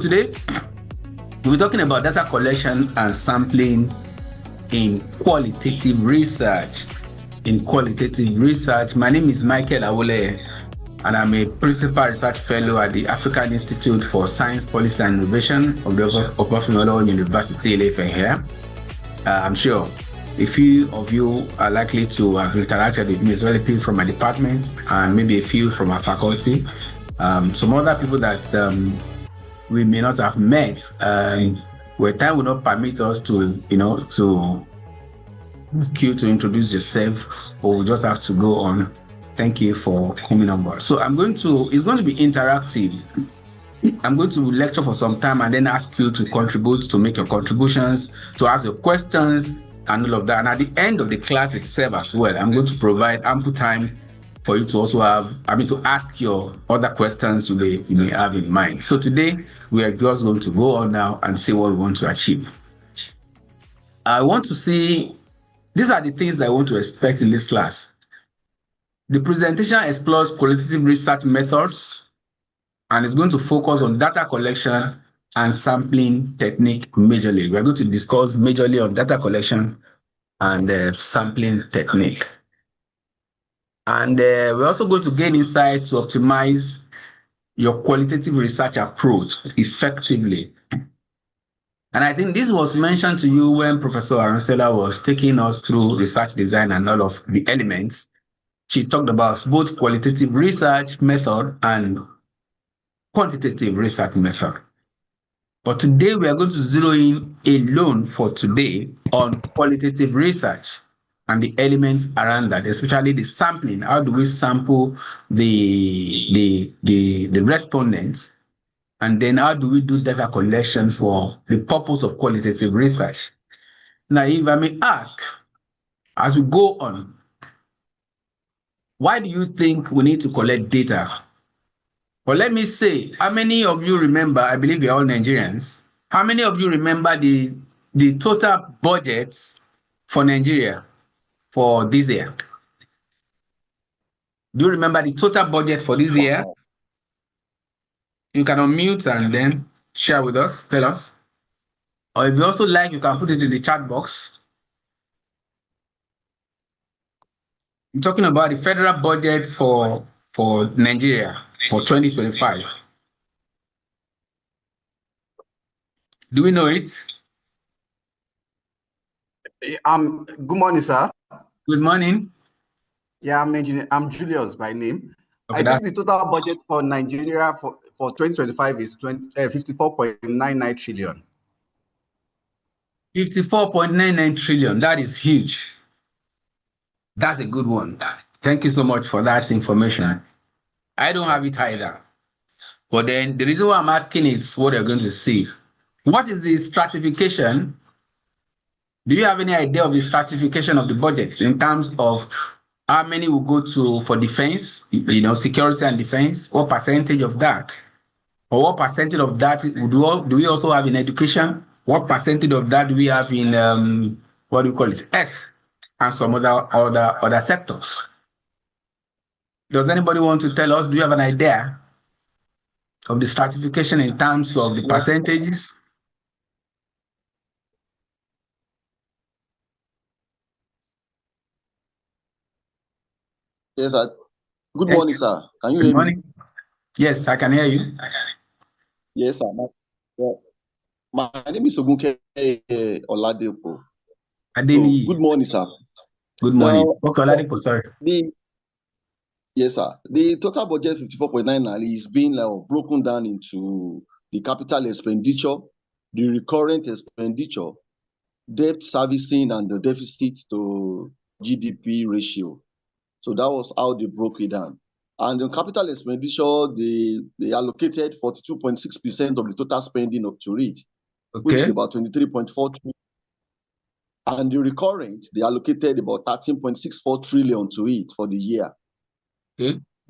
Today, we're talking about data collection and sampling in qualitative research. My name is Michael Awole, and I'm a principal research fellow at the African Institute for Science, Policy and Innovation of the Obafemiolo University, Ilefe here. I'm sure a few of you are likely to have interacted with me, especially people from my department and maybe a few from our faculty. Some other people that we may not have met, where time will not permit us to ask you to introduce yourself, or we just have to go on. Thank you for coming on board. So it's going to be interactive. I'm going to lecture for some time and then ask you to contribute, to make your contributions, to ask your questions and all of that. And at the end of the class itself as well, I'm going to provide ample time for you to also to ask your other questions you may have in mind. So today, we are just going to go on now and see what we want to achieve. I want to see, these are the things that I want to expect in this class. The presentation explores qualitative research methods, and it's going to focus on data collection and sampling technique majorly. We're going to discuss majorly on data collection and sampling technique. And we're also going to gain insight to optimize your qualitative research approach effectively. And I think this was mentioned to you when Professor Arancela was taking us through research design and all of the elements. She talked about both qualitative research method and quantitative research method. But today we are going to zero in alone for today on qualitative research and the elements around that, especially the sampling. How do we sample the respondents? And then how do we do data collection for the purpose of qualitative research? Now, if I may ask, as we go on, why do you think we need to collect data? Well, let me say, how many of you remember, I believe you're all Nigerians, how many of you remember the total budget for Nigeria for this year? Do you remember the total budget for this year? You can unmute and then share with us, tell us. Or if you also like, you can put it in the chat box. I'm talking about the federal budget for Nigeria for 2025. Do we know it? Good morning, sir. Good morning. Yeah, I'm Julius by name. Okay, I think the total budget for Nigeria for 2025 is 54.99 trillion. 54.99 trillion. That is huge. That's a good one. Thank you so much for that information. I don't have it either. But then the reason why I'm asking is what you're going to see. What is the stratification? Do you have any idea of the stratification of the budget in terms of how many will go for defense, security and defense? What percentage of that? Or what percentage of that do we also have in education? What percentage of that do we have in health and some other sectors? Does anybody want to tell us? Do you have an idea of the stratification in terms of the percentages? Yes, sir. Good morning, sir. Can you hear me? Yes, I can hear you. Yes, sir. My name is Ogunke Oladepo. Good morning, sir. Good morning. Okay, Oladepo, sorry. Yes, sir. The total budget 54.9 is being broken down into the capital expenditure, the recurrent expenditure, debt servicing, and the deficit to GDP ratio. So that was how they broke it down. And the capital expenditure, they allocated 42.6% of the total spending up to it, which is about 23.4 trillion. And the recurrent, they allocated about 13.64 trillion to it for the year.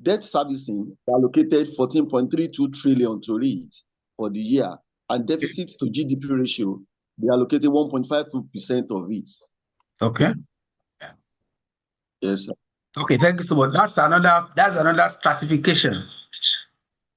Debt servicing, they allocated 14.32 trillion to it for the year. And deficit to GDP ratio, they allocated 1.52% of it. Okay. Yes, sir. Okay, thank you so much. That's another stratification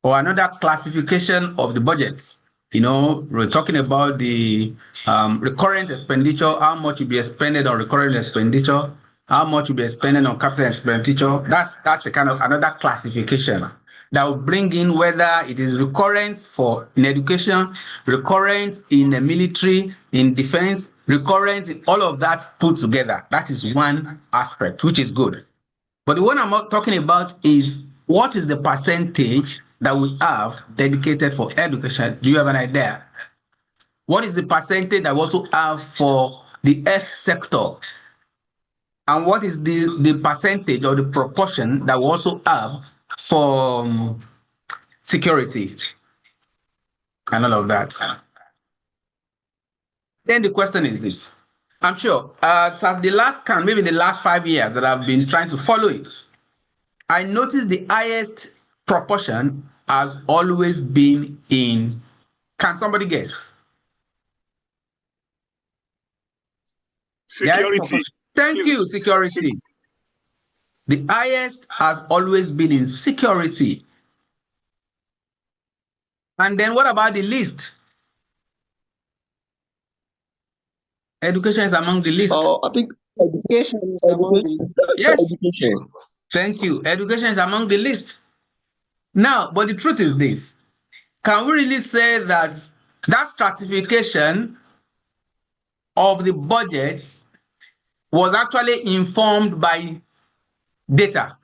or another classification of the budget. We're talking about the recurrent expenditure, how much will be expended on recurrent expenditure, how much will be expended on capital expenditure. That's a kind of another classification that will bring in whether it is recurrent for in education, recurrent in the military, in defense, recurrent in all of that put together. That is one aspect, which is good. But the one I'm talking about is what is the percentage that we have dedicated for education? Do you have an idea? What is the percentage that we also have for the health sector? And what is the percentage or the proportion that we also have for security and all of that? Then the question is this. I'm sure since the last count, maybe the last 5 years that I've been trying to follow it, I noticed the highest proportion has always been in, can somebody guess? Security. Thank you, security. The highest has always been in security. And then what about the least? Education is among the least. I think education is among the least. Yes. Education. Thank you. Education is among the least. Now, but the truth is this. Can we really say that that stratification of the budget was actually informed by data?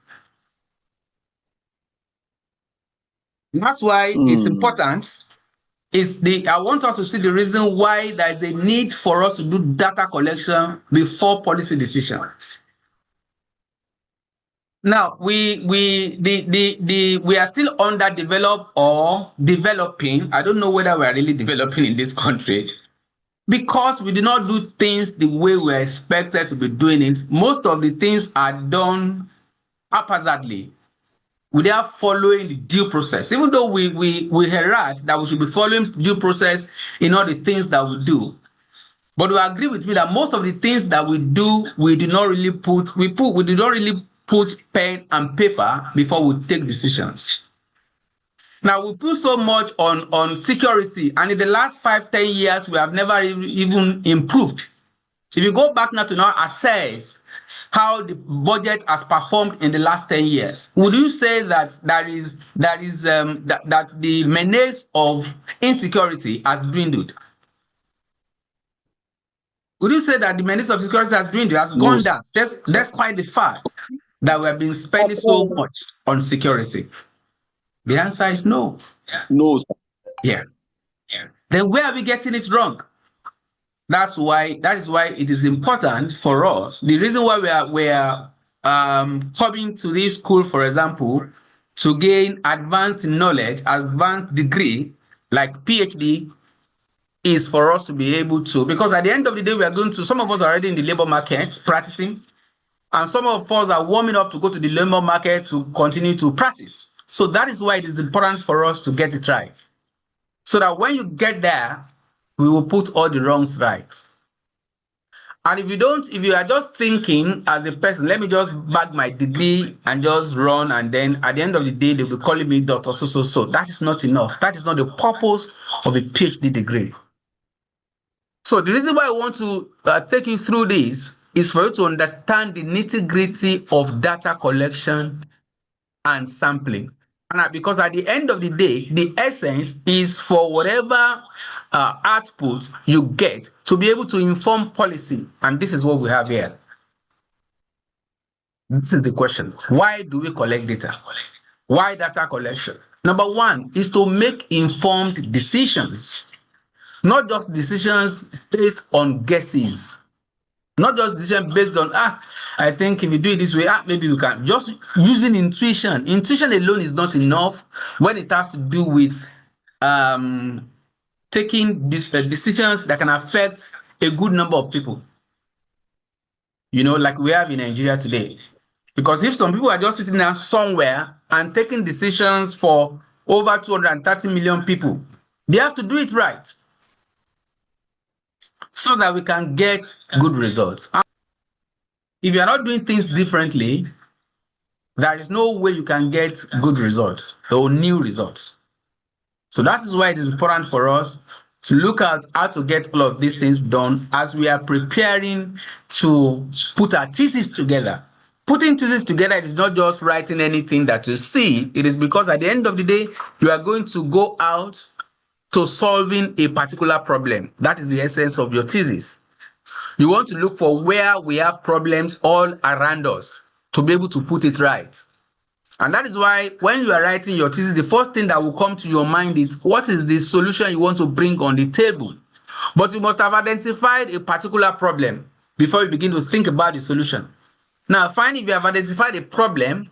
That's why it's important. I want us to see the reason why there is a need for us to do data collection before policy decisions. Now, we are still underdeveloped or developing. I don't know whether we are really developing in this country because we do not do things the way we are expected to be doing it. Most of the things are done haphazardly without following the due process. Even though we heard that we should be following due process in all the things that we do. But you agree with me that most of the things that we do, we do not really put pen and paper before we take decisions. Now, we put so much on security, and in the last 5-10 years, we have never even improved. If you go back now to now assess how the budget has performed in the last 10 years, would you say that that the menace of insecurity has dwindled? Would you say that the menace of security has dwindled, has gone down, despite the fact that we have been spending so much on security? The answer is no. No. Yeah. Then where are we getting it wrong? That is why it is important for us. The reason why we are coming to this school, for example, to gain advanced knowledge, advanced degree, like PhD, is for us to be able to, because at the end of the day, some of us are already in the labor market practicing, and some of us are warming up to go to the labor market to continue to practice. So that is why it is important for us to get it right. So that when you get there, we will put all the wrongs right. And if you are just thinking as a person, let me just bag my degree and just run, and then at the end of the day, they'll be calling me Dr. So. That is not enough. That is not the purpose of a PhD degree. So the reason why I want to take you through this is for you to understand the nitty-gritty of data collection and sampling. And because at the end of the day, the essence is for whatever output you get to be able to inform policy. And this is what we have here. This is the question. Why do we collect data? Why data collection? Number one is to make informed decisions. Not just decisions based on guesses. Not just decisions based on, I think if you do it this way, maybe we can. Just using intuition. Intuition alone is not enough when it has to do with taking decisions that can affect a good number of people. Like we have in Nigeria today. Because if some people are just sitting there somewhere and taking decisions for over 230 million people, they have to do it right, so that we can get good results. If you are not doing things differently, there is no way you can get good results or new results. So that is why it is important for us to look at how to get all of these things done as we are preparing to put our thesis together. Putting thesis together is not just writing anything that you see. It is because at the end of the day, you are going to go out to solving a particular problem. That is the essence of your thesis. You want to look for where we have problems all around us to be able to put it right. And that is why when you are writing your thesis, the first thing that will come to your mind is what is the solution you want to bring on the table. But you must have identified a particular problem before you begin to think about the solution. Now, find if you have identified a problem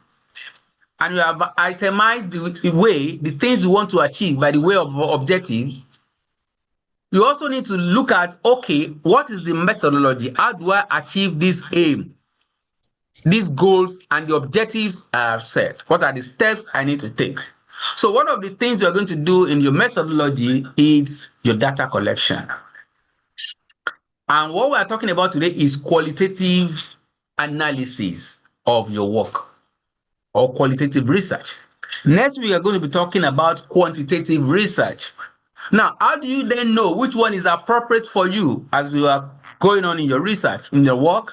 and you have itemized the things you want to achieve by the way of objectives, you also need to look at, okay, what is the methodology? How do I achieve this aim? These goals and the objectives are set. What are the steps I need to take? So one of the things you're going to do in your methodology is your data collection. And what we're talking about today is qualitative analysis of your work or qualitative research. Next, we are going to be talking about quantitative research. Now, how do you then know which one is appropriate for you as you are going on in your research, in your work?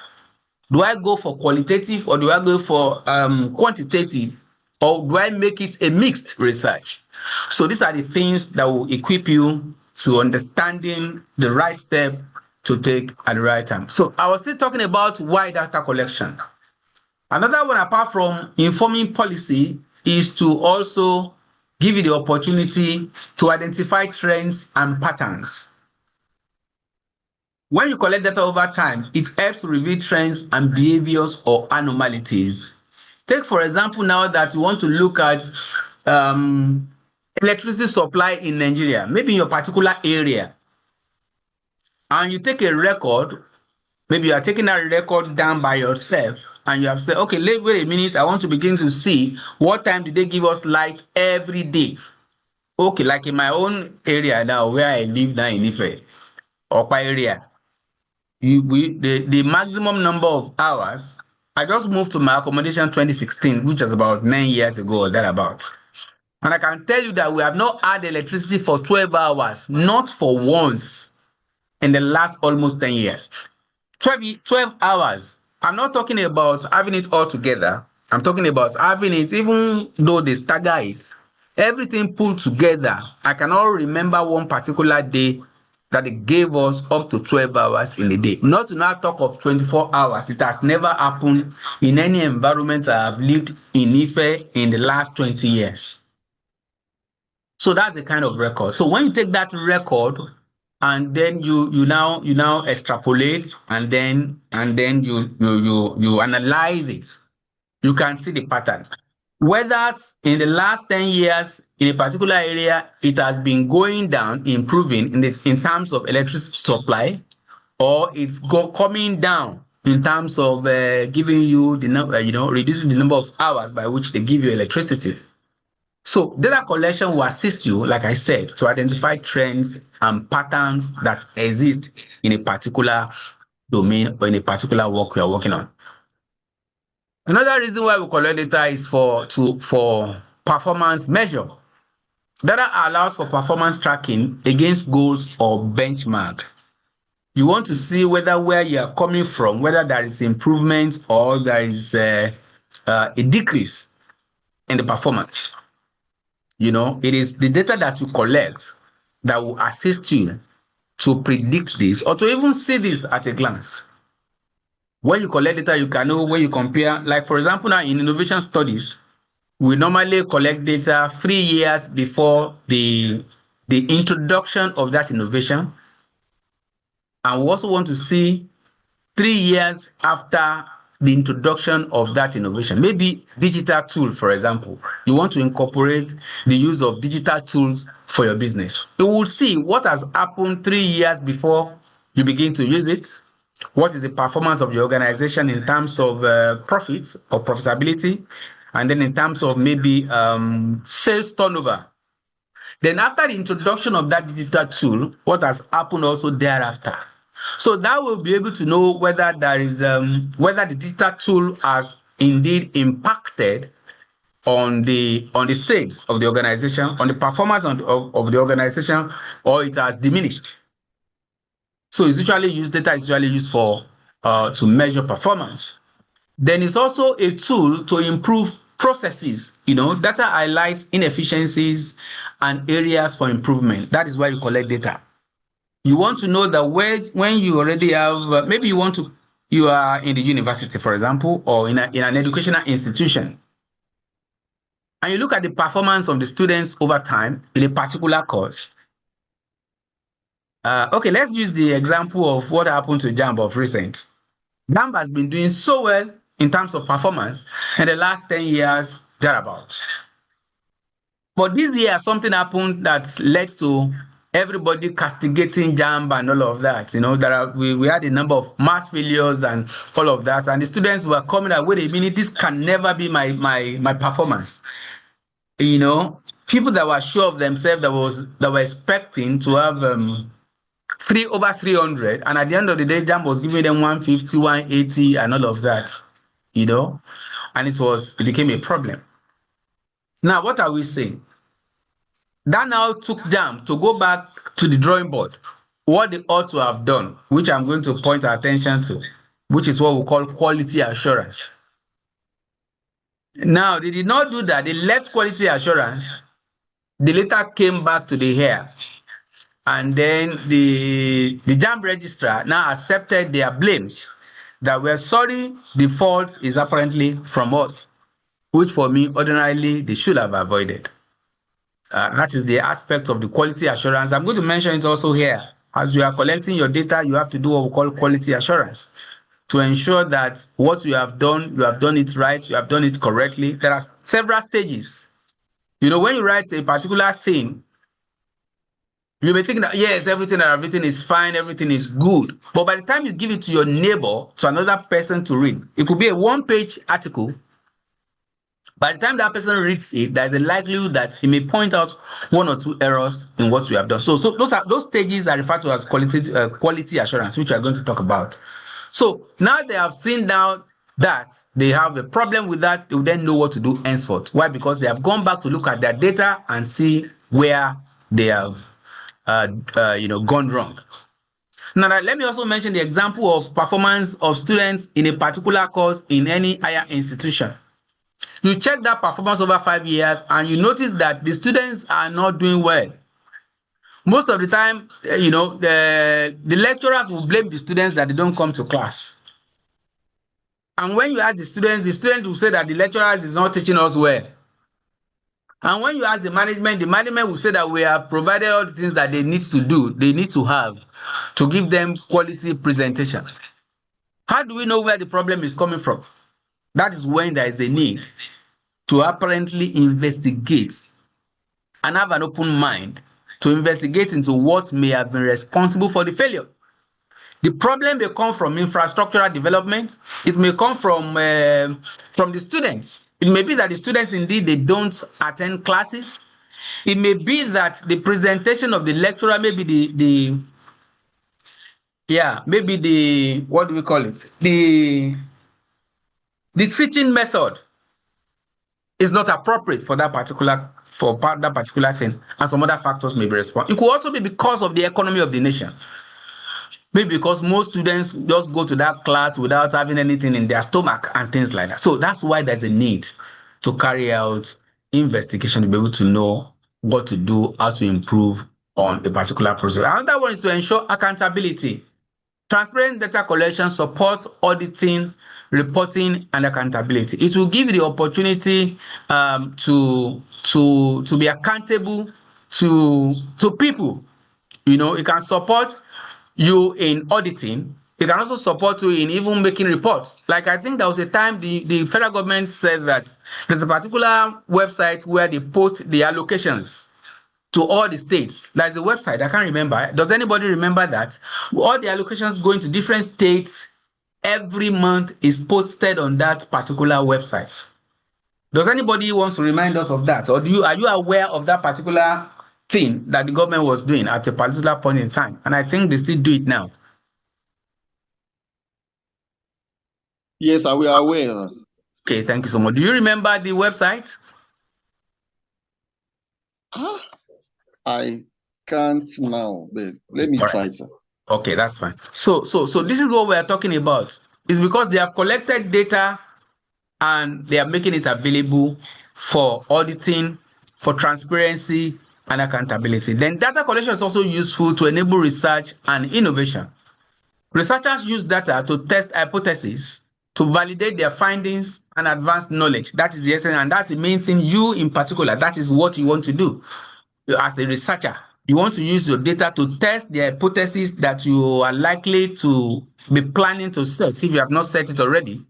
Do I go for qualitative or do I go for quantitative, or do I make it a mixed research? So these are the things that will equip you to understanding the right step to take at the right time. So I was still talking about why data collection. Another one apart from informing policy is to also give you the opportunity to identify trends and patterns. When you collect data over time, it helps to reveal trends and behaviors or anomalies. Take, for example, now that you want to look at electricity supply in Nigeria, maybe in your particular area, and you take a record, maybe you are taking that record down by yourself, and you have said, okay, wait a minute, I want to begin to see what time do they give us light every day. Okay, like in my own area now, where I live now in Ife, Okpa area, the maximum number of hours, I just moved to my accommodation 2016, which was about 9 years ago or thereabouts. And I can tell you that we have not had electricity for 12 hours, not for once in the last almost 10 years. 12 hours. I'm not talking about having it all together. I'm talking about having it, even though they stagger it, everything pulled together. I cannot remember one particular day that they gave us up to 12 hours in a day. Not to now talk of 24 hours. It has never happened in any environment I have lived in Ife in the last 20 years. So that's the kind of record. So when you take that record and then you now extrapolate and then you analyze it, you can see the pattern. Whether in the last 10 years in a particular area, it has been going down, improving in terms of electricity supply, or it's coming down in terms of giving you the reducing the number of hours by which they give you electricity. So data collection will assist you, like I said, to identify trends and patterns that exist in a particular domain or in a particular work we are working on. Another reason why we collect data is for performance measure. Data allows for performance tracking against goals or benchmark. You want to see whether where you are coming from, whether there is improvement or there is a decrease in the performance. It is the data that you collect that will assist you to predict this or to even see this at a glance. When you collect data, you can know when you compare, like for example, now in innovation studies, we normally collect data 3 years before the introduction of that innovation. And we also want to see 3 years after the introduction of that innovation. Maybe digital tool, for example. You want to incorporate the use of digital tools for your business. You will see what has happened 3 years before you begin to use it. What is the performance of your organization in terms of profits or profitability, and then in terms of maybe sales turnover. Then after the introduction of that digital tool, what has happened also thereafter. So that will be able to know whether there is whether the digital tool has indeed impacted on the sales of the organization, on the performance of the organization, or it has diminished. So it's usually used, data is usually used for to measure performance. Then it's also a tool to improve processes. Data highlights inefficiencies and areas for improvement. That is why you collect data. You want to know that when you already have, maybe you are in the university, for example, or in an educational institution, and you look at the performance of the students over time in a particular course. Okay, let's use the example of what happened to JAMB of recent. JAMB has been doing so well in terms of performance in the last 10 years, thereabouts. But this year, something happened that led to everybody castigating JAMB and all of that. We had a number of mass failures and all of that. And the students were coming out, wait a minute, this can never be my performance. People that were sure of themselves, that were expecting to have over 300, and at the end of the day, JAMB was giving them 150, 180, and all of that, and it became a problem. Now, what are we saying? That now took JAMB to go back to the drawing board, what they ought to have done, which I'm going to point our attention to, which is what we call quality assurance. Now, they did not do that. They left quality assurance. They later came back to the hair. And then the JAMB registrar now accepted their blames that we're sorry, the fault is apparently from us, which for me, ordinarily, they should have avoided. That is the aspect of the quality assurance. I'm going to mention it also here. As you are collecting your data, you have to do what we call quality assurance to ensure that what you have done it right, you have done it correctly. There are several stages. When you write a particular thing, you may think that, yes, everything that I've written is fine, everything is good. But by the time you give it to your neighbor, to another person to read, it could be a one-page article. By the time that person reads it, there's a likelihood that he may point out one or two errors in what you have done. So those stages are referred to as quality assurance, which we are going to talk about. So now they have seen now that they have a problem with that, they will then know what to do henceforth. Why? Because they have gone back to look at their data and see where they have gone wrong. Now, let me also mention the example of performance of students in a particular course in any higher institution. You check that performance over 5 years and you notice that the students are not doing well. Most of the time, the lecturers will blame the students that they don't come to class. And when you ask the students will say that the lecturers is not teaching us well. And when you ask the management will say that we have provided all the things that they need to do, they need to have to give them quality presentation. How do we know where the problem is coming from? That is when there is a need to apparently investigate and have an open mind to investigate into what may have been responsible for the failure. The problem may come from infrastructural development. It may come from the students. It may be that the students, indeed, they don't attend classes. It may be that the presentation of the lecturer, maybe what do we call it? The teaching method is not appropriate for that particular thing, and some other factors may be responsible. It could also be because of the economy of the nation. Maybe because most students just go to that class without having anything in their stomach and things like that. So that's why there's a need to carry out investigation to be able to know what to do, how to improve on a particular process. Another one is to ensure accountability. Transparent data collection supports auditing, reporting, and accountability. It will give you the opportunity to be accountable to people. It can support you in auditing. It can also support you in even making reports. Like, I think there was a time the federal government said that there's a particular website where they post the allocations to all the states. There's a website, I can't remember. Does anybody remember that? All the allocations going to different states every month is posted on that particular website. Does anybody want to remind us of that? Or are you aware of that particular thing that the government was doing at a particular point in time? And I think they still do it now. Yes, we are aware. Okay, thank you so much. Do you remember the website? I can't now, but let me try, sir. Okay, that's fine. So this is what we are talking about. It's because they have collected data and they are making it available for auditing, for transparency and accountability. Then data collection is also useful to enable research and innovation. Researchers use data to test hypotheses, to validate their findings and advance knowledge. That is the essence, and that's the main thing. You in particular, that is what you want to do as a researcher. You want to use your data to test the hypothesis that you are likely to be planning to set. If you have not set it already,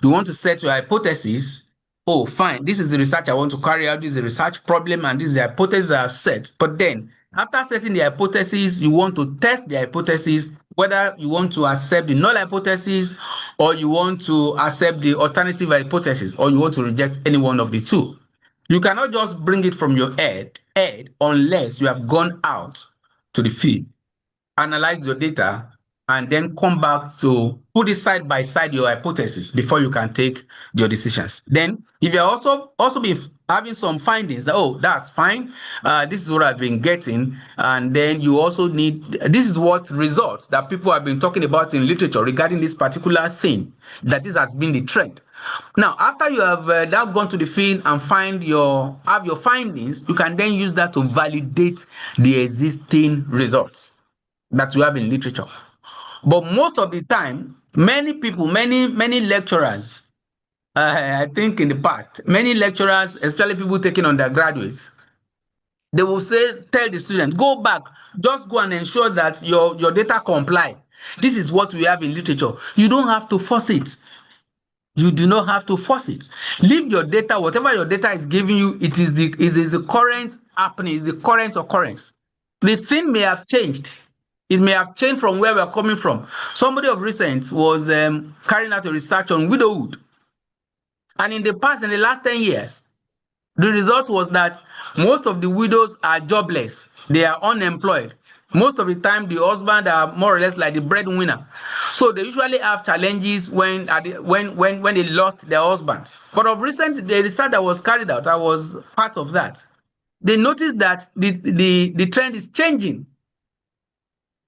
you want to set your hypothesis. Oh, fine, this is the research I want to carry out. This is a research problem, and this is the hypothesis I've set. But then, after setting the hypothesis, you want to test the hypothesis, whether you want to accept the null hypothesis, or you want to accept the alternative hypothesis, or you want to reject any one of the two. You cannot just bring it from your head unless you have gone out to the field, analyze your data, and then come back to put it side by side your hypothesis before you can take your decisions. Then, if you're also be having some findings that, oh, that's fine, this is what I've been getting, and then you also need, this is what results that people have been talking about in literature regarding this particular thing, that this has been the trend. Now, after you have now gone to the field and have your findings, you can then use that to validate the existing results that you have in literature. But most of the time, many people, many lecturers, I think in the past, many lecturers, especially people taking undergraduates, they will tell the students, go back, just go and ensure that your data comply. This is what we have in literature. You don't have to force it. You do not have to force it. Leave your data, whatever your data is giving you, it is the current happening, it's the current occurrence. The thing may have changed. It may have changed from where we're coming from. Somebody of recent was carrying out a research on widowhood. And in the last 10 years, the result was that most of the widows are jobless. They are unemployed. Most of the time, the husband are more or less like the breadwinner. So they usually have challenges when they lost their husbands. But of recent, the research that was carried out, I was part of that. They noticed that the trend is changing.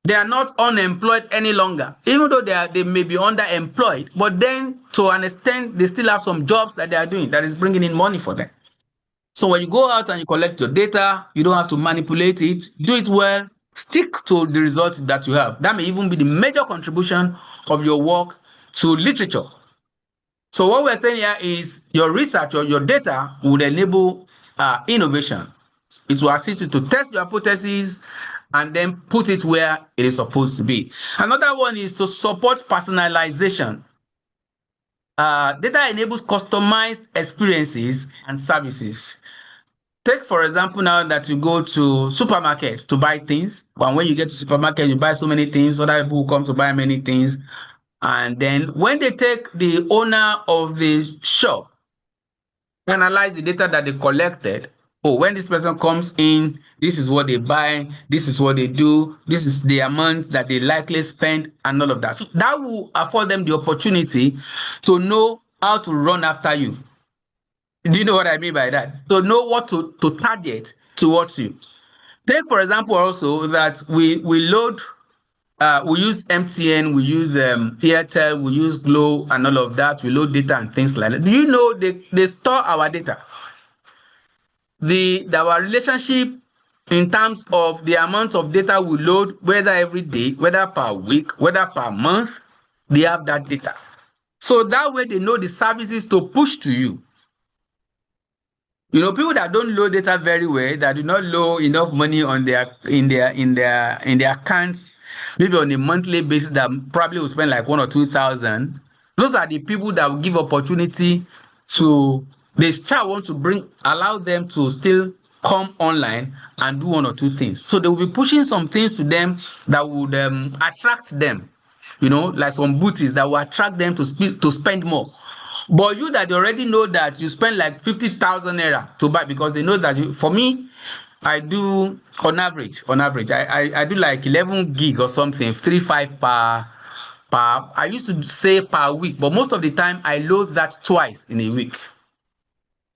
They are not unemployed any longer, even though they may be underemployed. But then, to an extent, they still have some jobs that they are doing that is bringing in money for them. So when you go out and you collect your data, you don't have to manipulate it. Do it well. Stick to the results that you have. That may even be the major contribution of your work to literature. So what we're saying here is your research or your data would enable innovation. It will assist you to test your hypothesis and then put it where it is supposed to be. Another one is to support personalization. Data enables customized experiences and services. Take, for example, now that you go to supermarkets to buy things. And when you get to supermarket, you buy so many things. Other people come to buy many things. And then when they take the owner of the shop, analyze the data that they collected, when this person comes in, this is what they buy, this is what they do, this is the amount that they likely spend, and all of that. So that will afford them the opportunity to know how to run after you. Do you know what I mean by that? To know what to target towards you. Take, for example, also that we load, we use MTN, we use Airtel, we use Glo, and all of that. We load data and things like that. Do you know they store our data? Our relationship in terms of the amount of data we load, whether every day, whether per week, whether per month, they have that data. So that way they know the services to push to you. You know, people that don't load data very well, that do not load enough money on in their accounts, maybe on a monthly basis, that probably will spend like 1,000 or 2,000. Those are the people that will give opportunity to the child want to allow them to still come online and do 1 or 2 things. So they will be pushing some things to them that would attract them, you know, like some booties that will attract them to spend more. But you that already know that you spend like 50,000 naira to buy, because they know that for me, I do on average, I do like 11 gig or something, 3.5 per, I used to say per week, but most of the time I load that twice in a week.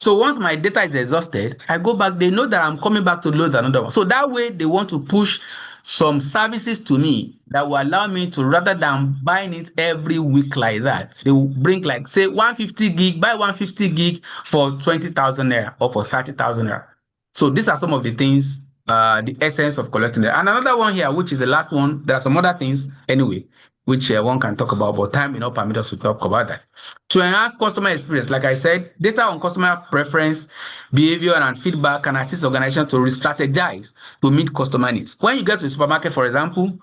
So once my data is exhausted, I go back. They know that I'm coming back to load another one. So that way, they want to push some services to me that will allow me to, rather than buying it every week like that, they will bring, like, say 150 gig, buy 150 gig for 20,000 naira or for 30,000 naira. So these are some of the things, the essence of collecting it. And another one here, which is the last one, there are some other things anyway, which one can talk about, but time may not permit us to talk about that. To enhance customer experience, like I said, data on customer preference, behavior, and feedback can assist organizations to re-strategize to meet customer needs. When you get to a supermarket, for example,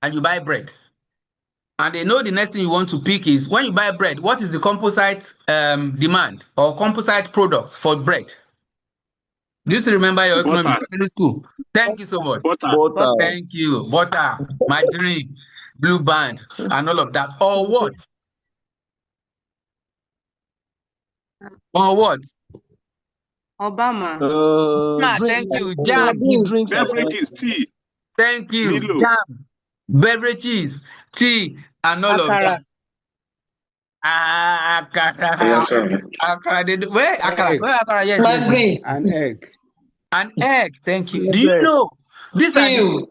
and you buy bread, and they know the next thing you want to pick is, when you buy bread, what is the composite demand or composite products for bread? Do you still remember your economics secondary school? Thank you so much. Butter. Thank you. Butter, margarine, blue band, and all of that. Or what? Or what? Obama. Thank you. Jam. Drinks. Beverages, tea. Thank you. Milo. Jam, beverages, tea, and all Akara. of that. Akara. Yes, sir. Akara. Where Akara? Egg. Where Akara? Yes. An egg. An egg. Thank you. Do you know these are Stew.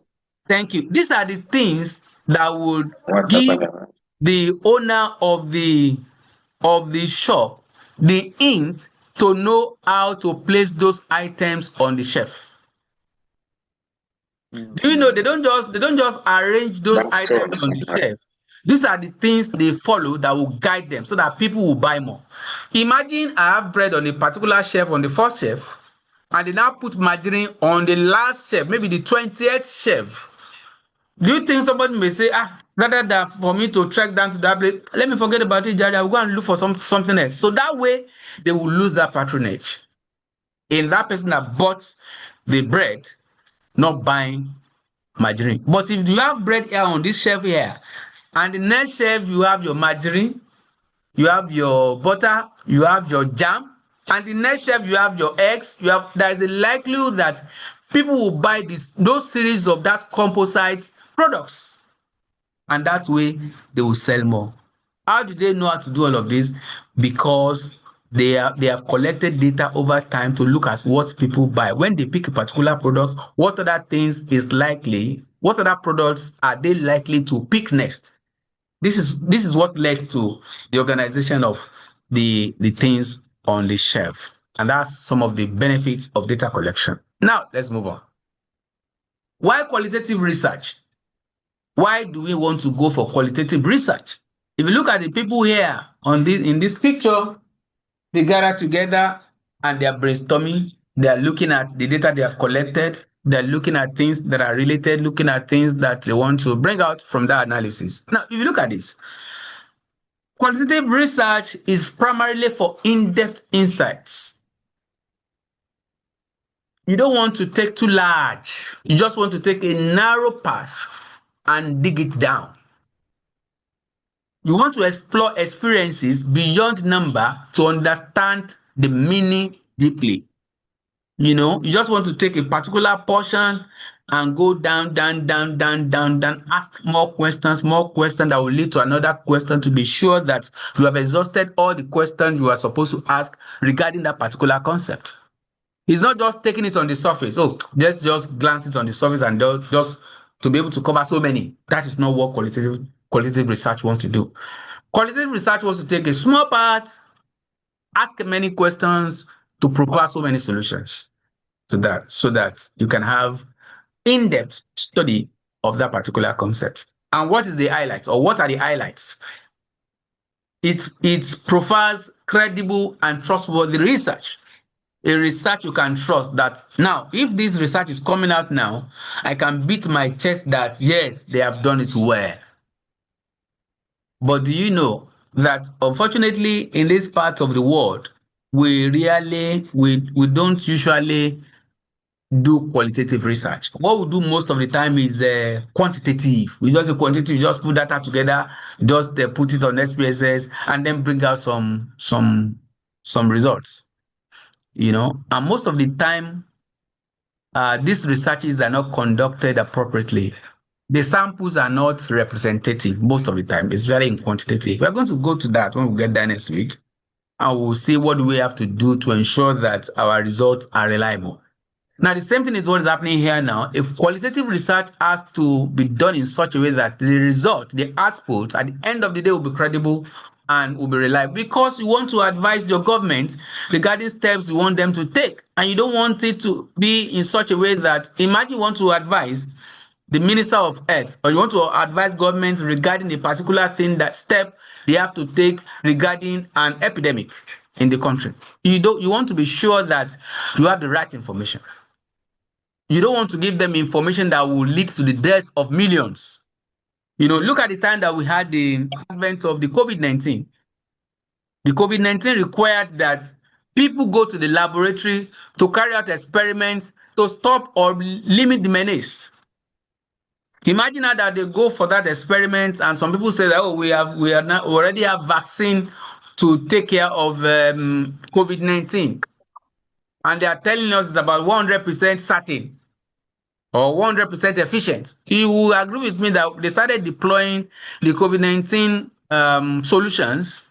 thank you. These are the things that would What give happened? the owner of the shop the hint to know how to place those items on the shelf. Do you know they don't just arrange those That's true. items on the shelf? These are the things they follow that will guide them so that people will buy more. Imagine I have bread on a particular shelf, on the first shelf, and they now put margarine on the last shelf, maybe the 20th shelf. Do you think somebody may say, rather than for me to trek down to that place, let me forget about it, Jerry, I will go and look for something else. So that way, they will lose that patronage in that person that bought the bread, not buying margarine. But if you have bread here on this shelf here, and the next shelf you have your margarine, you have your butter, you have your jam, and the next shelf you have your eggs, there is a likelihood that people will buy those series of that composite products, and that way they will sell more. How do they know how to do all of this? Because they have collected data over time to look at what people buy. When they pick a particular product, what other products are they likely to pick next? This is what led to the organization of the things on the shelf. And that's some of the benefits of data collection. Now, let's move on. Why qualitative research? Why do we want to go for qualitative research? If you look at the people here in this picture, they gather together and they are brainstorming. They are looking at the data they have collected. They're looking at things that are related, looking at things that they want to bring out from that analysis. Now, if you look at this, qualitative research is primarily for in-depth insights. You don't want to take too large. You just want to take a narrow path and dig it down. You want to explore experiences beyond number to understand the meaning deeply. You just want to take a particular portion and go down, ask more questions that will lead to another question to be sure that you have exhausted all the questions you are supposed to ask regarding that particular concept. It's not just taking it on the surface. Let's just glance it on the surface and just to be able to cover so many. That is not what qualitative research wants to do. Qualitative research wants to take a small part, ask many questions to provide so many solutions to that, so that you can have in-depth study of that particular concept. And what is the highlights, or what are the highlights? It provides credible and trustworthy research. A research you can trust that now, if this research is coming out now, I can beat my chest that yes, they have done it well. But do you know that unfortunately in this part of the world, we don't usually do qualitative research. What we do most of the time is quantitative. We just do quantitative, just put data together, just put it on SPSS, and then bring out some results. And most of the time, these researches are not conducted appropriately. The samples are not representative most of the time. It's very quantitative. We're going to go to that when we get there next week. and we'll see what we have to do to ensure that our results are reliable. Now, the same thing is what is happening here now. If qualitative research has to be done in such a way that the result, the output, at the end of the day will be credible and will be reliable, because you want to advise your government regarding steps you want them to take, and you don't want it to be in such a way that, imagine you want to advise the Minister of Health, or you want to advise government regarding a particular thing, that step they have to take regarding an epidemic in the country. You want to be sure that you have the right information. You don't want to give them information that will lead to the death of millions. Look at the time that we had the advent of the COVID-19. The COVID-19 required that people go to the laboratory to carry out experiments to stop or limit the menace. Imagine now that they go for that experiment, and some people say that, we already have vaccine to take care of COVID-19, and they are telling us it's about 100% certain or 100% efficient. You will agree with me that they started deploying the COVID-19 solutions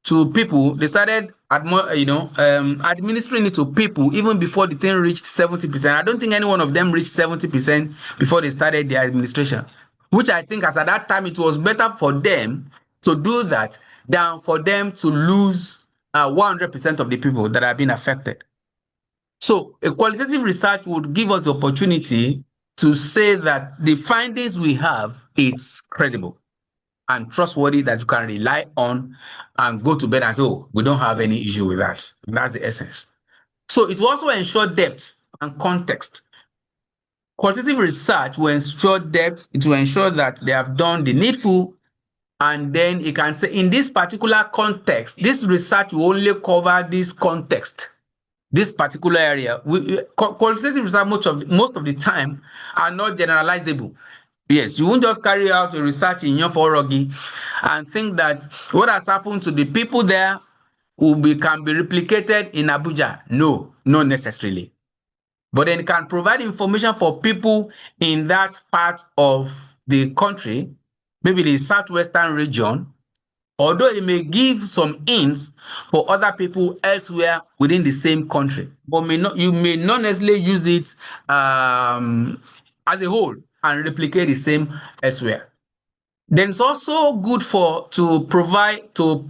to people. They started administering it to people even before the thing reached 70%. I don't think any one of them reached 70% before they started their administration, which I think, as at that time, it was better for them to do that than for them to lose 100% of the people that have been affected. So a qualitative research would give us the opportunity to say that the findings we have, it's credible and trustworthy, that you can rely on and go to bed and say, we don't have any issue with that. That's the essence. So it will also ensure depth and context. Qualitative research will ensure depth. It will ensure that they have done the needful, and then it can say, in this particular context, this research will only cover this context, this particular area. Qualitative research most of the time are not generalizable. Yes, you won't just carry out a research in Yonforogi and think that what has happened to the people there can be replicated in Abuja. No, not necessarily. But then it can provide information for people in that part of the country, maybe the southwestern region, although it may give some hints for other people elsewhere within the same country. But you may not necessarily use it as a whole and replicate the same elsewhere. Then it's also good to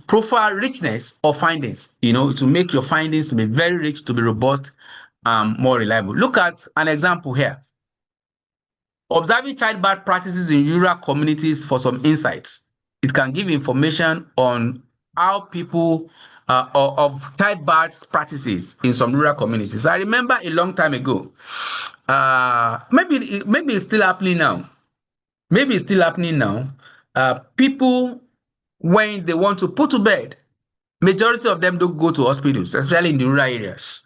profile richness of findings, to make your findings to be very rich, to be robust, more reliable. Look at an example here. Observing childbirth practices in rural communities for some insights. It can give information on how people of childbirth practices in some rural communities. I remember a long time ago, maybe it's still happening now. People, when they want to put to bed, majority of them don't go to hospitals, especially in the rural areas.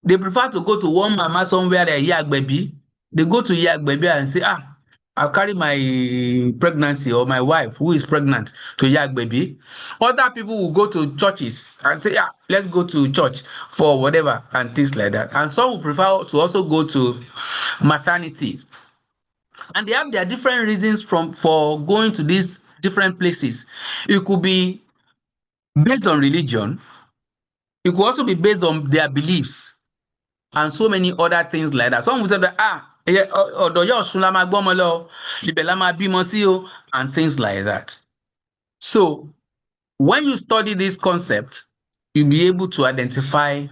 They prefer to go to one mama somewhere, Yagbebi. They go to Yagbebi and say, I'll carry my pregnancy, or my wife who is pregnant, to Yagbebi. Other people will go to churches and say, let's go to church for whatever, and things like that. And some will prefer to also go to maternities. And they have their different reasons for going to these different places. It could be based on religion. It could also be based on their beliefs and so many other things like that. Some will say that, and things like that. So when you study this concept, you'll be able to identify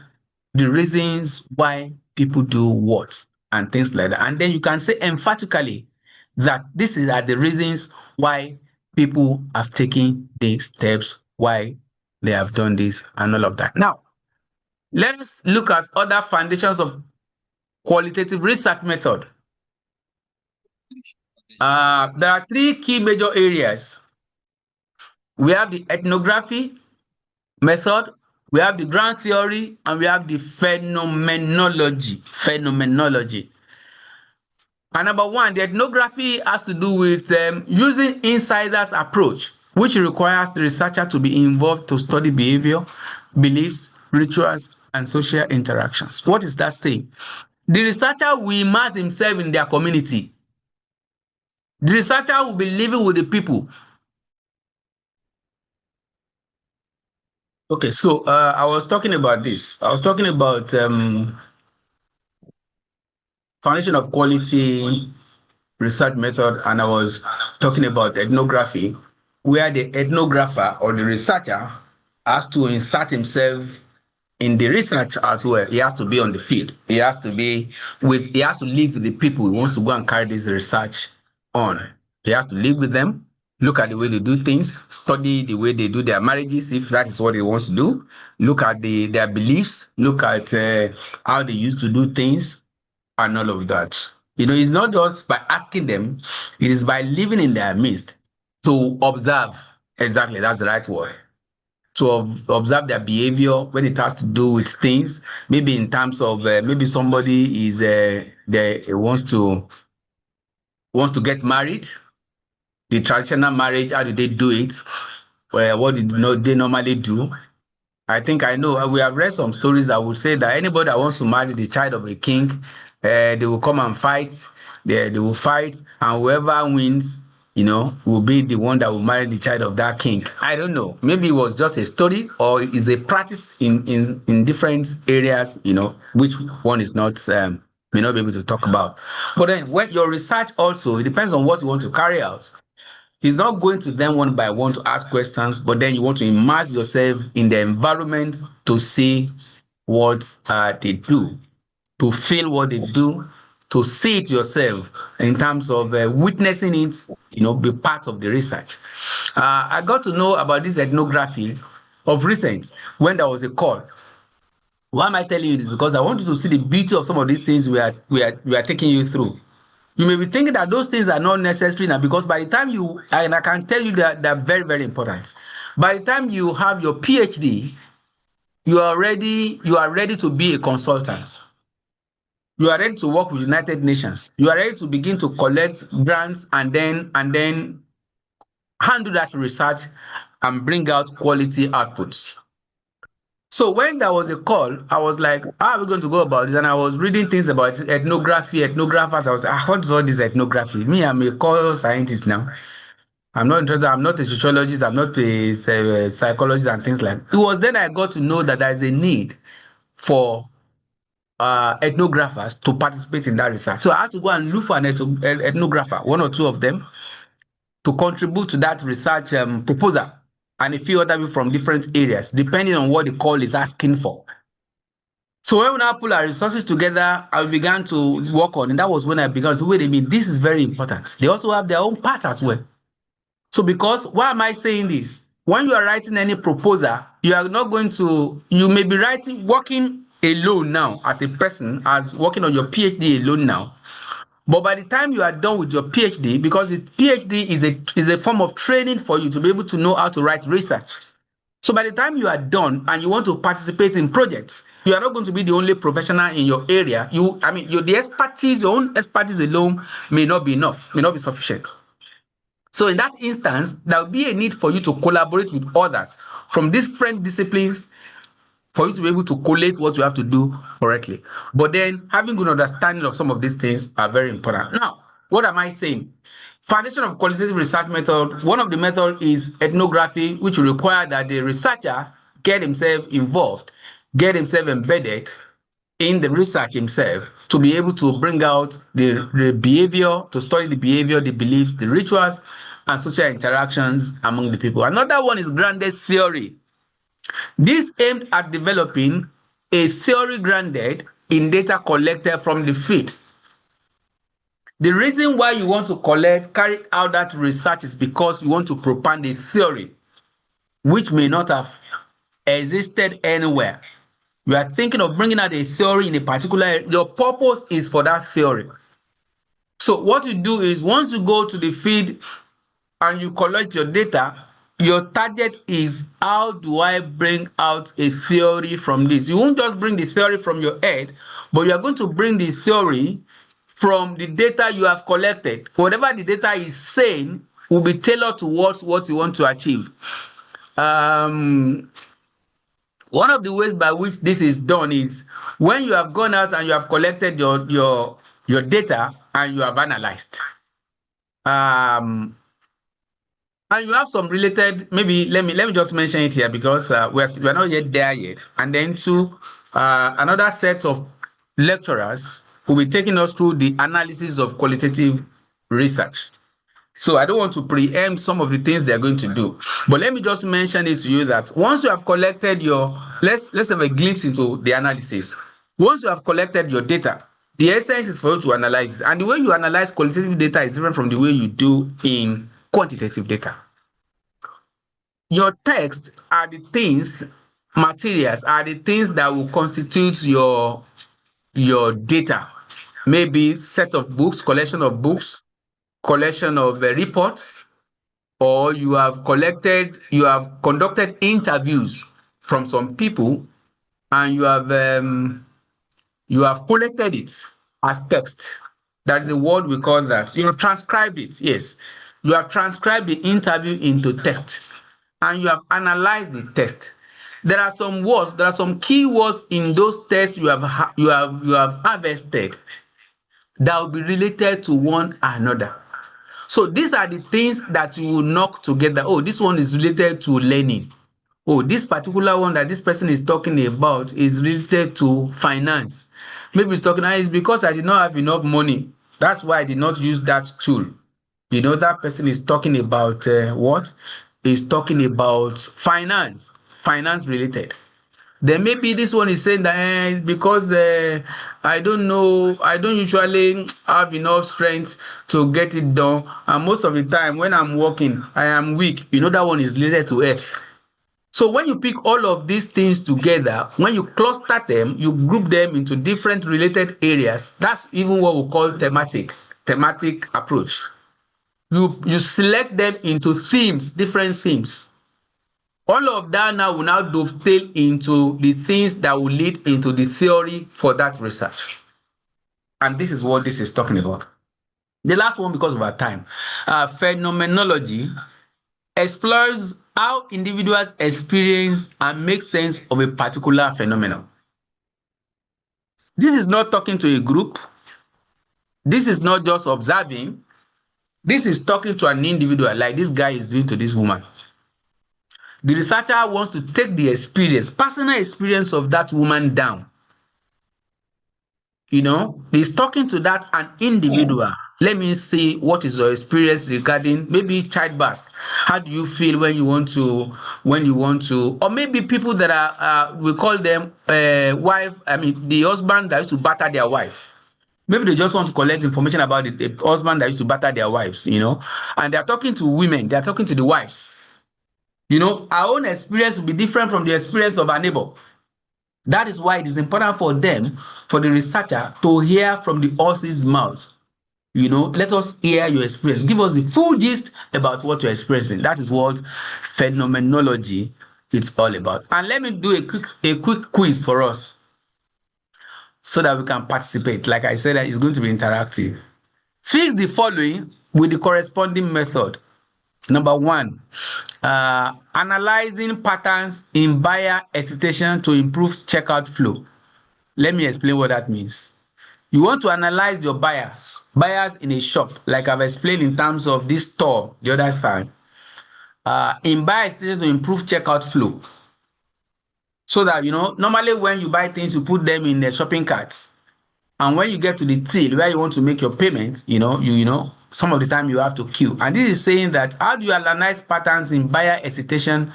the reasons why people do what and things like that. And then you can say emphatically that these are the reasons why people have taken these steps, why they have done this, and all of that. Now, let's look at other foundations of qualitative research method. There are three key major areas. We have the ethnography method, we have the ground theory, and we have the phenomenology. And number one, the ethnography has to do with using insiders' approach, which requires the researcher to be involved to study behavior, beliefs, rituals, and social interactions. What is that saying? The researcher will immerse himself in their community. The researcher will be living with the people. Okay, so I was talking about this. I was talking about foundation of quality research method, and I was talking about ethnography, where the ethnographer or the researcher has to insert himself in the research as well. He has to be on the field. He has to be he has to live with the people he wants to go and carry this research on. He has to live with them, look at the way they do things, study the way they do their marriages, if that is what he wants to do, look at their beliefs, look at how they used to do things, and all of that. It's not just by asking them, it is by living in their midst to observe. Exactly, that's the right word. To observe their behavior when it has to do with things, maybe in terms of maybe somebody is wants to get married, the traditional marriage, how do they do it? What did they normally do? I think I know. We have read some stories that would say that anybody that wants to marry the child of a king, they will come and fight. They will fight, and whoever wins, will be the one that will marry the child of that king. I don't know. Maybe it was just a story, or is a practice in different areas. Which one is not may not be able to talk about. But then, when your research also, it depends on what you want to carry out. He's not going to them one by one to ask questions, but then you want to immerse yourself in the environment to see what they do, to feel what they do, to see it yourself in terms of witnessing it, be part of the research. I got to know about this ethnography of recent when there was a call. Why am I telling you this? Because I want you to see the beauty of some of these things we are taking you through. You may be thinking that those things are not necessary now, because by the time and I can tell you that they're very, very important. By the time you have your PhD, you are ready to be a consultant. You are ready to work with United Nations. You are ready to begin to collect grants and then handle that research and bring out quality outputs. So when there was a call, I was like, how are we going to go about this? And I was reading things about ethnography, ethnographers. I was like, what is all this ethnography? Me, I'm a core scientist now. I'm not interested. I'm not a sociologist. I'm not a psychologist and things like that. It was then I got to know that there is a need for ethnographers to participate in that research. So I had to go and look for an ethnographer, one or two of them, to contribute to that research proposal, and a few other people from different areas, depending on what the call is asking for. So when we now pull our resources together, I began to work on, and that was when I began to say, wait a minute, this is very important. They also have their own part as well. So because, why am I saying this? When you are writing any proposal, you are not going to, you may be working alone now as a person, as working on your PhD alone now. But by the time you are done with your PhD, because the PhD is a form of training for you to be able to know how to write research. So by the time you are done and you want to participate in projects, you are not going to be the only professional in your area. The expertise, your own expertise alone may not be enough, may not be sufficient. So in that instance, there will be a need for you to collaborate with others from different disciplines for you to be able to collate what you have to do correctly. But then having good understanding of some of these things are very important. Now, what am I saying? Foundation of qualitative research method, one of the methods is ethnography, which will require that the researcher get himself involved, get himself embedded in the research himself to be able to bring out the behavior, to study the behavior, the beliefs, the rituals, and social interactions among the people. Another one is grounded theory. This aimed at developing a theory grounded in data collected from the field. The reason why you want to carry out that research is because you want to propound a theory which may not have existed anywhere. You are thinking of bringing out a theory in a particular area. Your purpose is for that theory. So what you do is, once you go to the field and you collect your data, your target is, how do I bring out a theory from this? You won't just bring the theory from your head, but you are going to bring the theory from the data you have collected. Whatever the data is saying will be tailored towards what you want to achieve. One of the ways by which this is done is when you have gone out and you have collected your data and you have analyzed. And you have some related, maybe let me just mention it here because we're not yet there yet. And then another set of lecturers will be taking us through the analysis of qualitative research. So I don't want to preempt some of the things they're going to do. But let me just mention it to you that once you have collected let's have a glimpse into the analysis. Once you have collected your data, the essence is for you to analyze it. And the way you analyze qualitative data is different from the way you do in quantitative data. Your text are the things, materials are the things that will constitute your data. Maybe set of books, collection of books, collection of reports, or you have conducted interviews from some people and you have collected it as text. That is a word we call that. You have transcribed it, yes. You have transcribed the interview into text and you have analyzed the text. There are some words, there are some key words in those texts you have harvested that will be related to one another. So these are the things that you will knock together. Oh, this one is related to learning. Oh, this particular one that this person is talking about is related to finance. Maybe it's talking, it's because I did not have enough money. That's why I did not use that tool. You know, that person is talking about what? Is talking about finance related. Then maybe this one is saying that because I don't know, I don't usually have enough strength to get it done. And most of the time when I'm working, I am weak. You know, that one is related to health. So when you pick all of these things together, when you cluster them, you group them into different related areas. That's even what we call thematic approach. You select them into themes, different themes. All of that now will now dovetail into the things that will lead into the theory for that research. And this is what this is talking about. The last one, because of our time, phenomenology explores how individuals experience and make sense of a particular phenomenon. This is not talking to a group. This is not just observing. This is talking to an individual, like this guy is doing to this woman. The researcher wants to take the experience, personal experience of that woman down. You know, he's talking to that an individual. Let me see what is your experience regarding maybe childbirth. How do you feel when you want to, or maybe people that are, we call them the husband that used to batter their wife. Maybe they just want to collect information about the husband that used to batter their wives, you know, and they're talking to women, they're talking to the wives. You know, our own experience will be different from the experience of our neighbor. That is why it is important for them, for the researcher, to hear from the horse's mouth. You know, let us hear your experience. Give us the full gist about what you're experiencing. That is what phenomenology is all about. And let me do a quick quiz for us so that we can participate. Like I said, it's going to be interactive. Fix the following with the corresponding method. Number one, analyzing patterns in buyer hesitation to improve checkout flow. Let me explain what that means. You want to analyze your buyers in a shop, like I've explained in terms of this store the other time, in buyer hesitation to improve checkout flow. So that, you know, normally when you buy things, you put them in the shopping carts. And when you get to the till where you want to make your payment, you know, some of the time you have to queue. And this is saying that how do you analyze patterns in buyer hesitation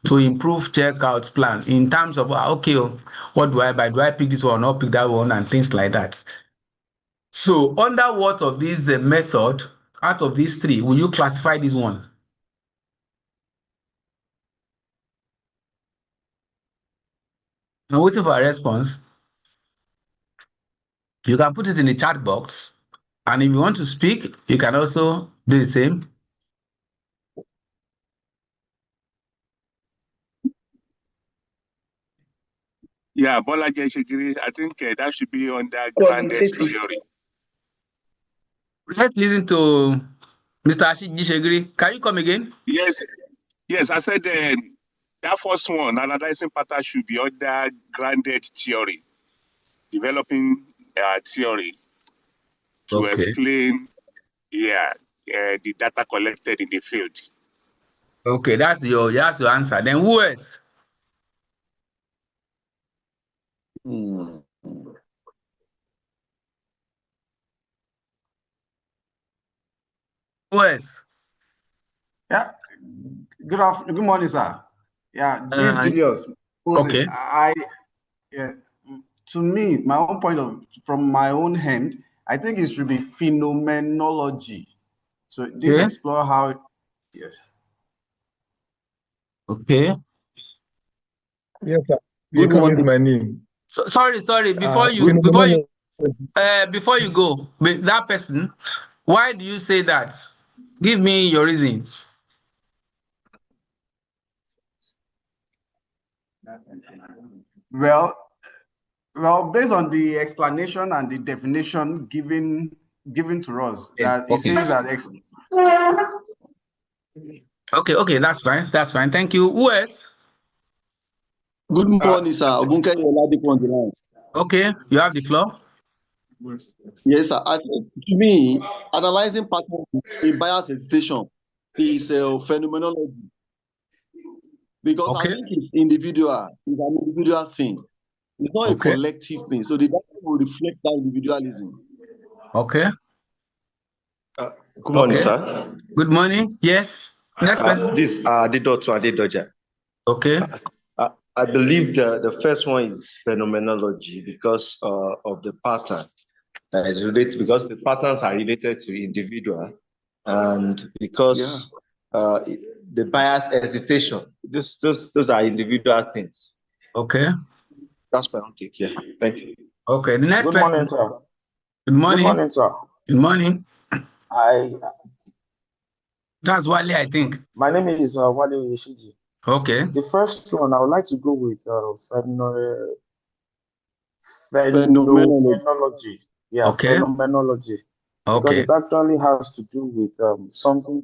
to improve checkout plan in terms of, what do I buy? Do I pick this one or pick that one and things like that? So under what of this method, out of these three, will you classify this one? I'm waiting for a response. You can put it in the chat box. And if you want to speak, you can also do the same. Yeah, Bola Jeshigiri, I think that should be under grounded theory. Let's listen to Mr. Jishegiri. Can you come again? Yes, I said that first one, analyzing pattern, should be under grounded theory, developing theory to explain, the data collected in the field. Okay, that's your answer. Then who else? Hmm. Who else? Yeah. Good morning, sir. Yeah, this Uh, Julius. Moses, okay. yeah, to me, my own from my own hand, I think it should be phenomenology. So this Okay. explore how, yes. Okay. Yes, sir. You Good can morning. use my name. So, sorry. Phenomenology. Before you go, with that person, why do you say that? Give me your reasons. Well, based on the explanation and the definition given to us, that it Okay. says that Okay, that's fine. That's fine. Thank you. Who else? Good morning, sir. Ogunke Oladipo on the line. Okay, you have the floor. Yes, sir. I think to me, analyzing patterns in bias hesitation is a phenomenology because I Okay. think it's individual. It's an individual thing. It's not a Okay. collective thing. So the data will reflect that individualism. Okay. Good morning, Okay. sir. Good morning. Yes. Next person. This Adedotu Adedoja. Okay. I believe the first one is phenomenology because of the pattern that is related, because the patterns are related to individual, and because the bias hesitation. Those are individual things. Okay. That's my own take. Yeah. Thank you. Okay. The next Good person. morning, sir. Good morning. Good morning, sir. Good morning. I That's Wale, I think. My name is Wale Yeshiji. Okay. The first one, I would like to go with Phenomenology. phenomenology. Yeah, Okay. phenomenology. Because Okay. it actually has to do with something.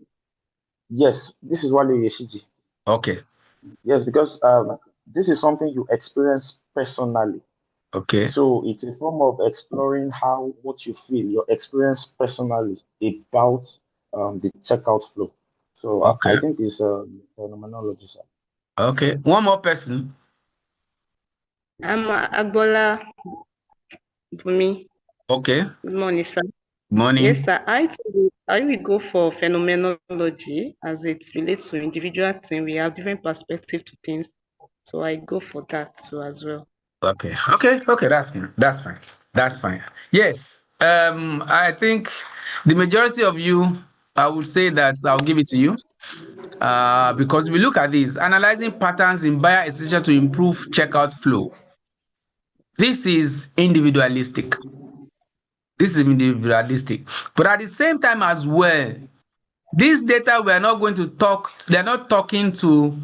Yes, this is Wale Yeshiji. Okay. Yes, because this is something you experience personally. Okay. So it's a form of exploring what you feel, your experience personally about the checkout flow. So I Okay. think it's phenomenology, sir. Okay. One more person. I'm Agbola Bumi. Okay. Good morning, sir. Morning. Yes, sir. I will go for phenomenology as it relates to individual thing. We have different perspective to things, so I go for that too as well. Okay. That's fine. That's fine. Yes. I think the majority of you, I would say that I'll give it to you. Because if we look at this, analyzing patterns in buyer essential to improve checkout flow. This is individualistic. But at the same time as well, this data we're not going to talk. They're not talking to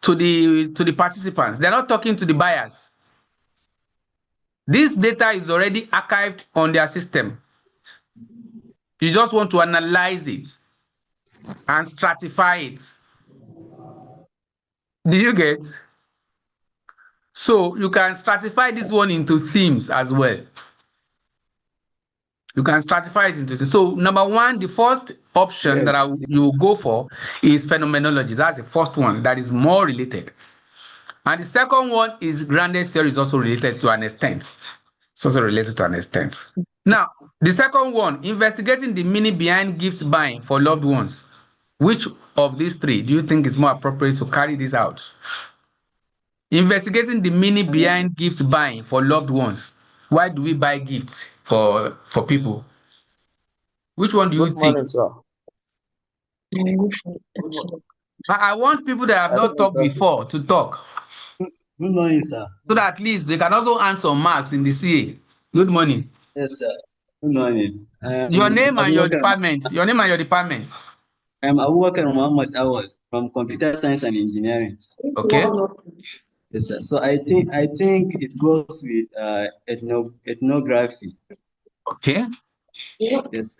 the participants. They're not talking to the buyers. This data is already archived on their system. You just want to analyze it and stratify it. Do you get? So you can stratify this one into themes as well. You can stratify it into themes. So number one, the first option that Yes. you will go for is phenomenology. That's the first one that is more related. And the second one is grounded theory, is also related to an extent. It's also related to an extent. Now, the second one, investigating the meaning behind gift buying for loved ones. Which of these three do you think is more appropriate to carry this out? Investigating the meaning behind gift buying for loved ones. Why do we buy gifts for people? Which one do you Good think? morning, sir. I want people that have not talked before to talk, Good morning, sir. so that at least they can also earn some marks in the CA. Good morning. Yes, sir. Good morning. Your name and your Abubakar, department. Your name and your department. I'm Abubakar Muhammad Awal from Computer Science and Engineering. Okay. Yes, sir. So I think it goes with ethnography. Okay. Yes.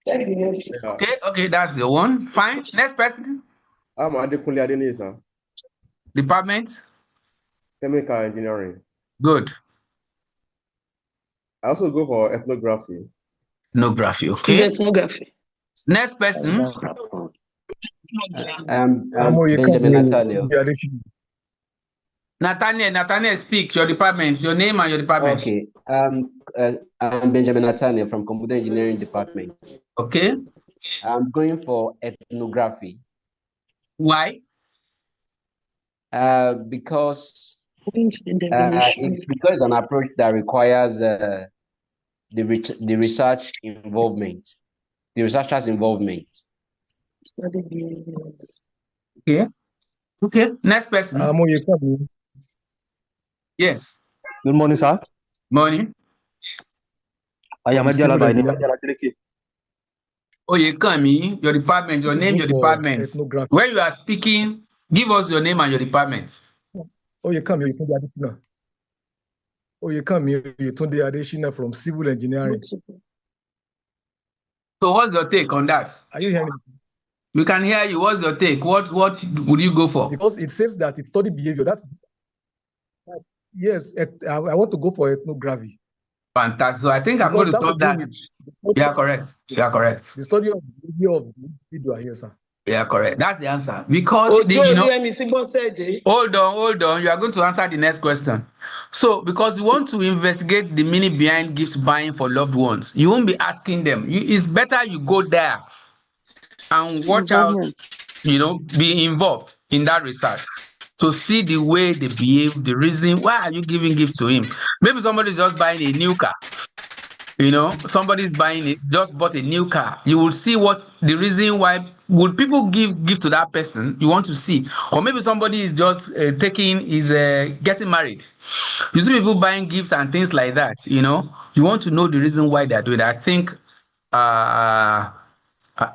Okay, that's the one. Fine. Next person. I'm Adekunle Adeniyi, sir. Department. Chemical engineering. Good. I also go for ethnography. Ethnography. Okay. Ethnography. Next person. I'm Benjamin Nathaniel. Nathaniel, speak your department, your name and your department. Okay. I'm Benjamin Nathaniel from Computer Engineering Department. Okay. I'm going for ethnography. Why? Because it's an approach that requires the research involvement, the researcher's involvement. Okay. Okay. Next person. Yes. Good morning, sir. Morning. I am Adiola by name. Oyekami, your department, your name, your department. When you are speaking, give us your name and your department. Oyekami, Yetunde Adesina from Civil Engineering. So what's your take on that? Are you hearing me? We can hear you. What's your take? What would you go for? Because it says that it's study behavior. Yes, I want to go for ethnography. Fantastic. So I think I'm going to stop that. You are correct. You are correct. The study of the behavior of the individual, yes, sir. Yeah, correct. That's the answer. Because hold on. You are going to answer the next question. So, because you want to investigate the meaning behind gifts buying for loved ones, you won't be asking them. It's better you go there and watch out. Be involved in that research to see the way they behave, the reason why are you giving gift to him. Maybe somebody's just buying a new car. Somebody's just bought a new car. You will see what the reason why would people give to that person. You want to see, or maybe somebody is just getting married. You see people buying gifts and things like that. You want to know the reason why they're doing that. I think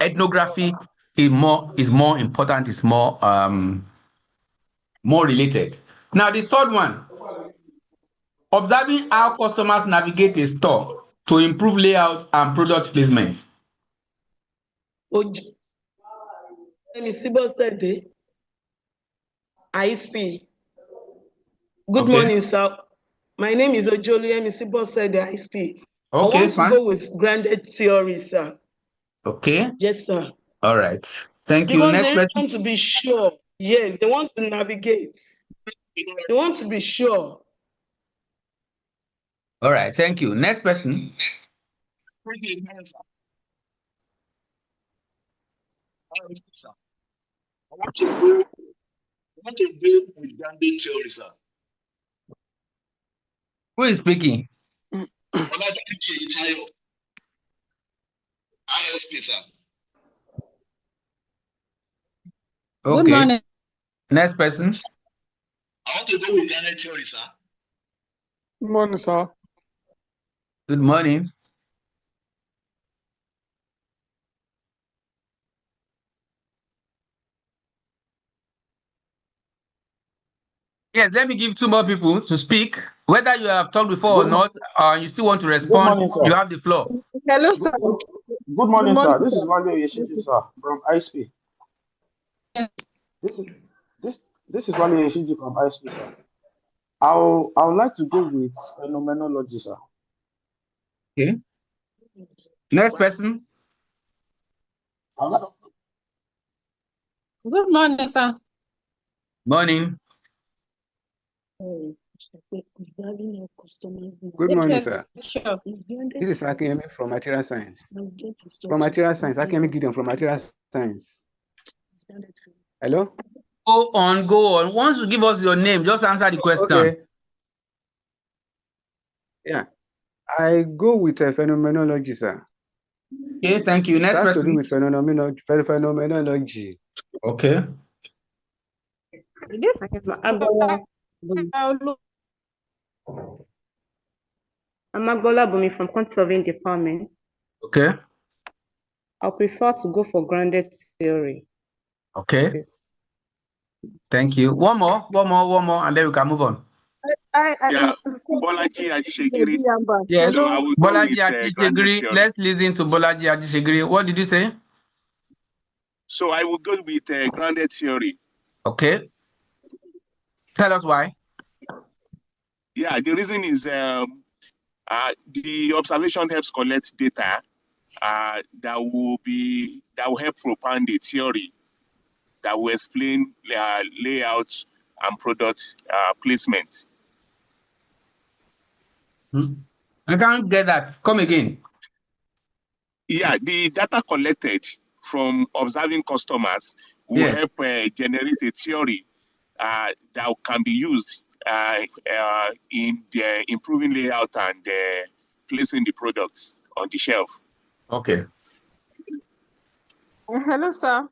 ethnography is more important. Is more related. Now the third one, observing how customers navigate a store to improve layout and product placements. ISP. Good morning, sir. My name is Ojolu Emisibosede, ISP. I want to go with grounded theory, sir. Okay. Yes, sir. All right. Thank you. Because Next they person. want to be sure. Yes, they want to navigate. They want to be sure. All right. Thank you. Next person. I want to go with grounded theory, sir. Who is speaking? ISP, sir. Okay. Good morning. Next person. I want to go with grounded theory, sir. Good morning, sir. Good morning. Yes, let me give 2 more people to speak. Whether you have talked before or not, or you still want to respond, morning, you have the floor. Hello, sir. Good morning, sir. This is Wale Yeshiji, sir, from ISP. This is Wale Yeshiji from ISP, sir. I would like to go with phenomenology, sir. Okay. Next person. Good morning, sir. Morning. Good morning, sir. This is Akemi from Material Science. From Material Science, Akemi Gideon from Material Science. Hello? Go on. Once you give us your name, just answer the question. Okay. Yeah. I go with phenomenology, sir. Okay, thank you. Next That's person. to do with phenomenology. Okay. This I'm Agbola Bumi from Quantitative Surveying Department. Okay. I'll prefer to go for grounded theory. Okay. Yes. Thank you. One more, and then we can move on. Bolaji Ajishegiri. Yes. So I will go Bolaji with Ajishegiri. Let's listen to Bolaji Ajishegiri. What did you say? So I will go with grounded theory. Okay. Tell us why. Yeah, the reason is the observation helps collect data that will help propound the theory that will explain layout and product placement. I can't get that. Come again. Yeah, the data collected from observing customers will help generate a theory that can be used in the improving layout and placing the products on the shelf. Okay. Hello, sir.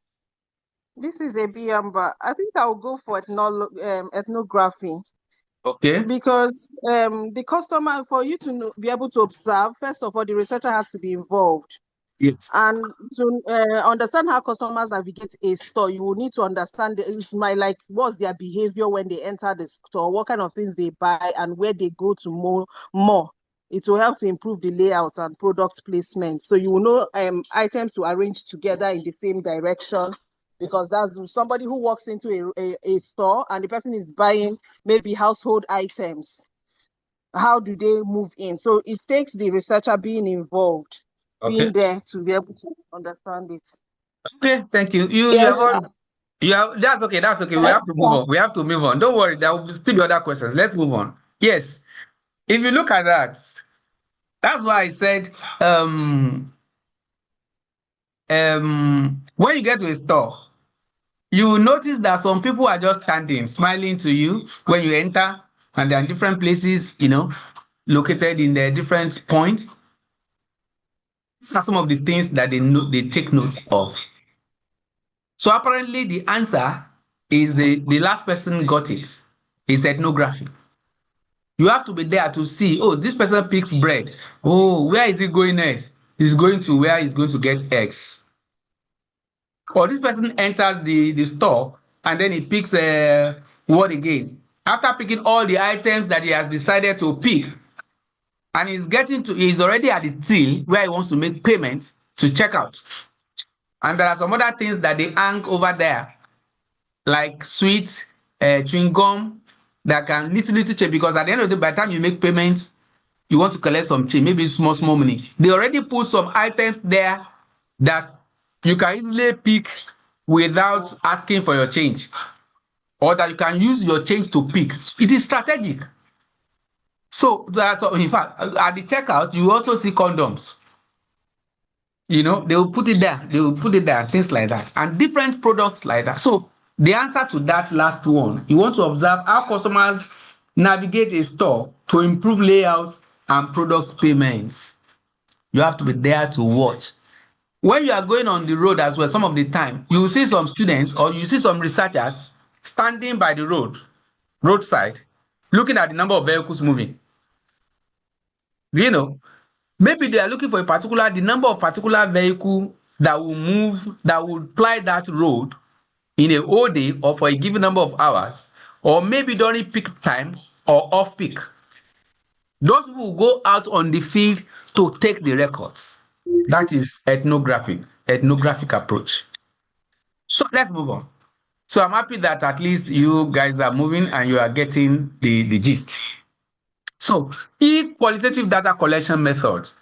This is Abiyamba. I think I'll go for ethnography. Okay. Because the customer, for you to be able to observe, first of all, the researcher has to be involved. Yes. And to understand how customers navigate a store, you will need to understand what's their behavior when they enter the store, what kind of things they buy, and where they go to more. It will help to improve the layout and product placement. So you will know items to arrange together in the same direction, because that's somebody who walks into a store and the person is buying maybe household items. How do they move in? So it takes the researcher being involved, being there to be able to understand it. Okay, thank you. That's okay. That's okay. We have to move on. We have to move on. Don't worry. There will still be other questions. Let's move on. Yes. If you look at that, that's why I said when you get to a store, you will notice that some people are just standing, smiling to you when you enter, and they're in different places, located in the different points. These are some of the things that they take note of. So apparently the answer is the last person got it. It's ethnography. You have to be there to see, oh, this person picks bread. Oh, where is he going next? He's going to where he's going to get eggs. Or this person enters the store and then he picks what again? After picking all the items that he has decided to pick, and he's already at the till where he wants to make payments to check out. And there are some other things that they hang over there, like sweets, chewing gum, that can little change, because at the end of the day, by the time you make payments, you want to collect some change, maybe small money. They already put some items there that you can easily pick without asking for your change, or that you can use your change to pick. It is strategic. So in fact, at the checkout, you also see condoms. They will put it there. They will put it there, things like that, and different products like that. So the answer to that last one, you want to observe how customers navigate a store to improve layout and product payments. You have to be there to watch. When you are going on the road as well, some of the time, you will see some students or you see some researchers standing by the roadside, looking at the number of vehicles moving. Maybe they are looking for the number of particular vehicle that will move, that will ply that road in a whole day or for a given number of hours, or maybe during peak time or off peak. Those people will go out on the field to take the records. That is ethnographic approach. So let's move on. So I'm happy that at least you guys are moving and you are getting the gist. So qualitative data collection methods.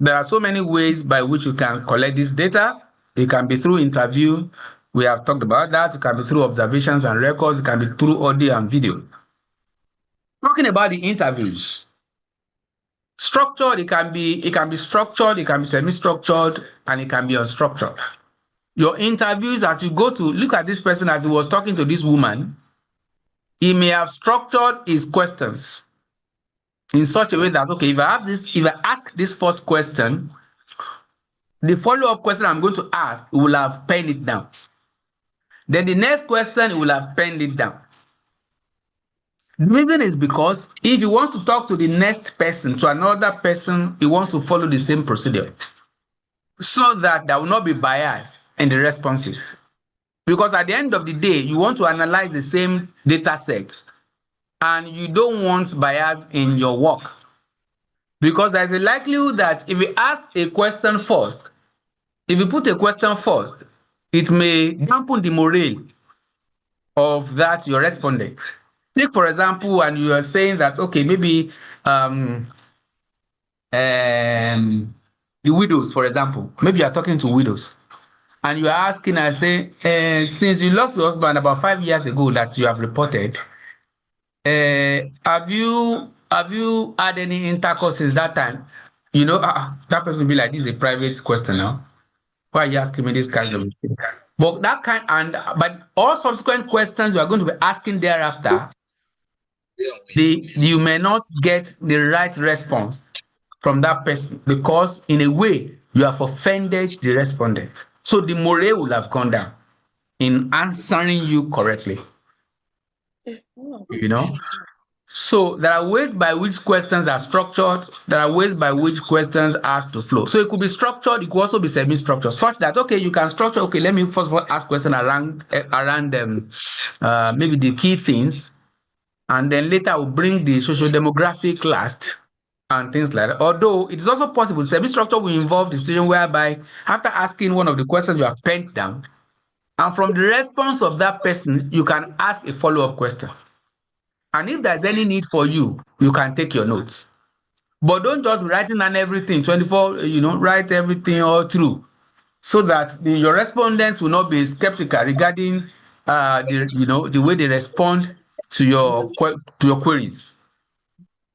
There are so many ways by which you can collect this data. It can be through interview. We have talked about that. It can be through observations and records. It can be through audio and video. Talking about the interviews, structured, it can be structured, it can be semi-structured, and it can be unstructured. Your interviews, as you go to look at this person as he was talking to this woman, he may have structured his questions in such a way that, okay, if I ask this first question, the follow-up question I'm going to ask, he will have penned it down. Then the next question, he will have penned it down. The reason is because if he wants to talk to the next person, to another person, he wants to follow the same procedure so that there will not be bias in the responses. Because at the end of the day, you want to analyze the same data set and you don't want bias in your work. Because there's a likelihood that if you ask a question first, if you put a question first, it may dampen the morale of your respondent. Take, for example, and you are saying that, okay, maybe the widows, for example, maybe you are talking to widows. and you are asking, I say, since you lost your husband about 5 years ago that you have reported, have you had any intercourse since that time? You know, that person will be like, this is a private question now. Why are you asking me this kind of thing? But but all subsequent questions you are going to be asking thereafter, you may not get the right response from that person because in a way you have offended the respondent. So the morale will have gone down in answering you correctly. You know? So there are ways by which questions are structured. There are ways by which questions ask to flow. So it could be structured. It could also be semi-structured, such that okay, you can structure. Okay, let me first of all ask questions around maybe the key things, and then later I will bring the social demographic last and things like that. Although it is also possible, semi-structure will involve the situation whereby after asking one of the questions you have penned down, and from the response of that person, you can ask a follow-up question. And if there's any need for you, you can take your notes. But don't just be writing on everything, 24, write everything all through so that your respondents will not be skeptical regarding the way they respond to your queries.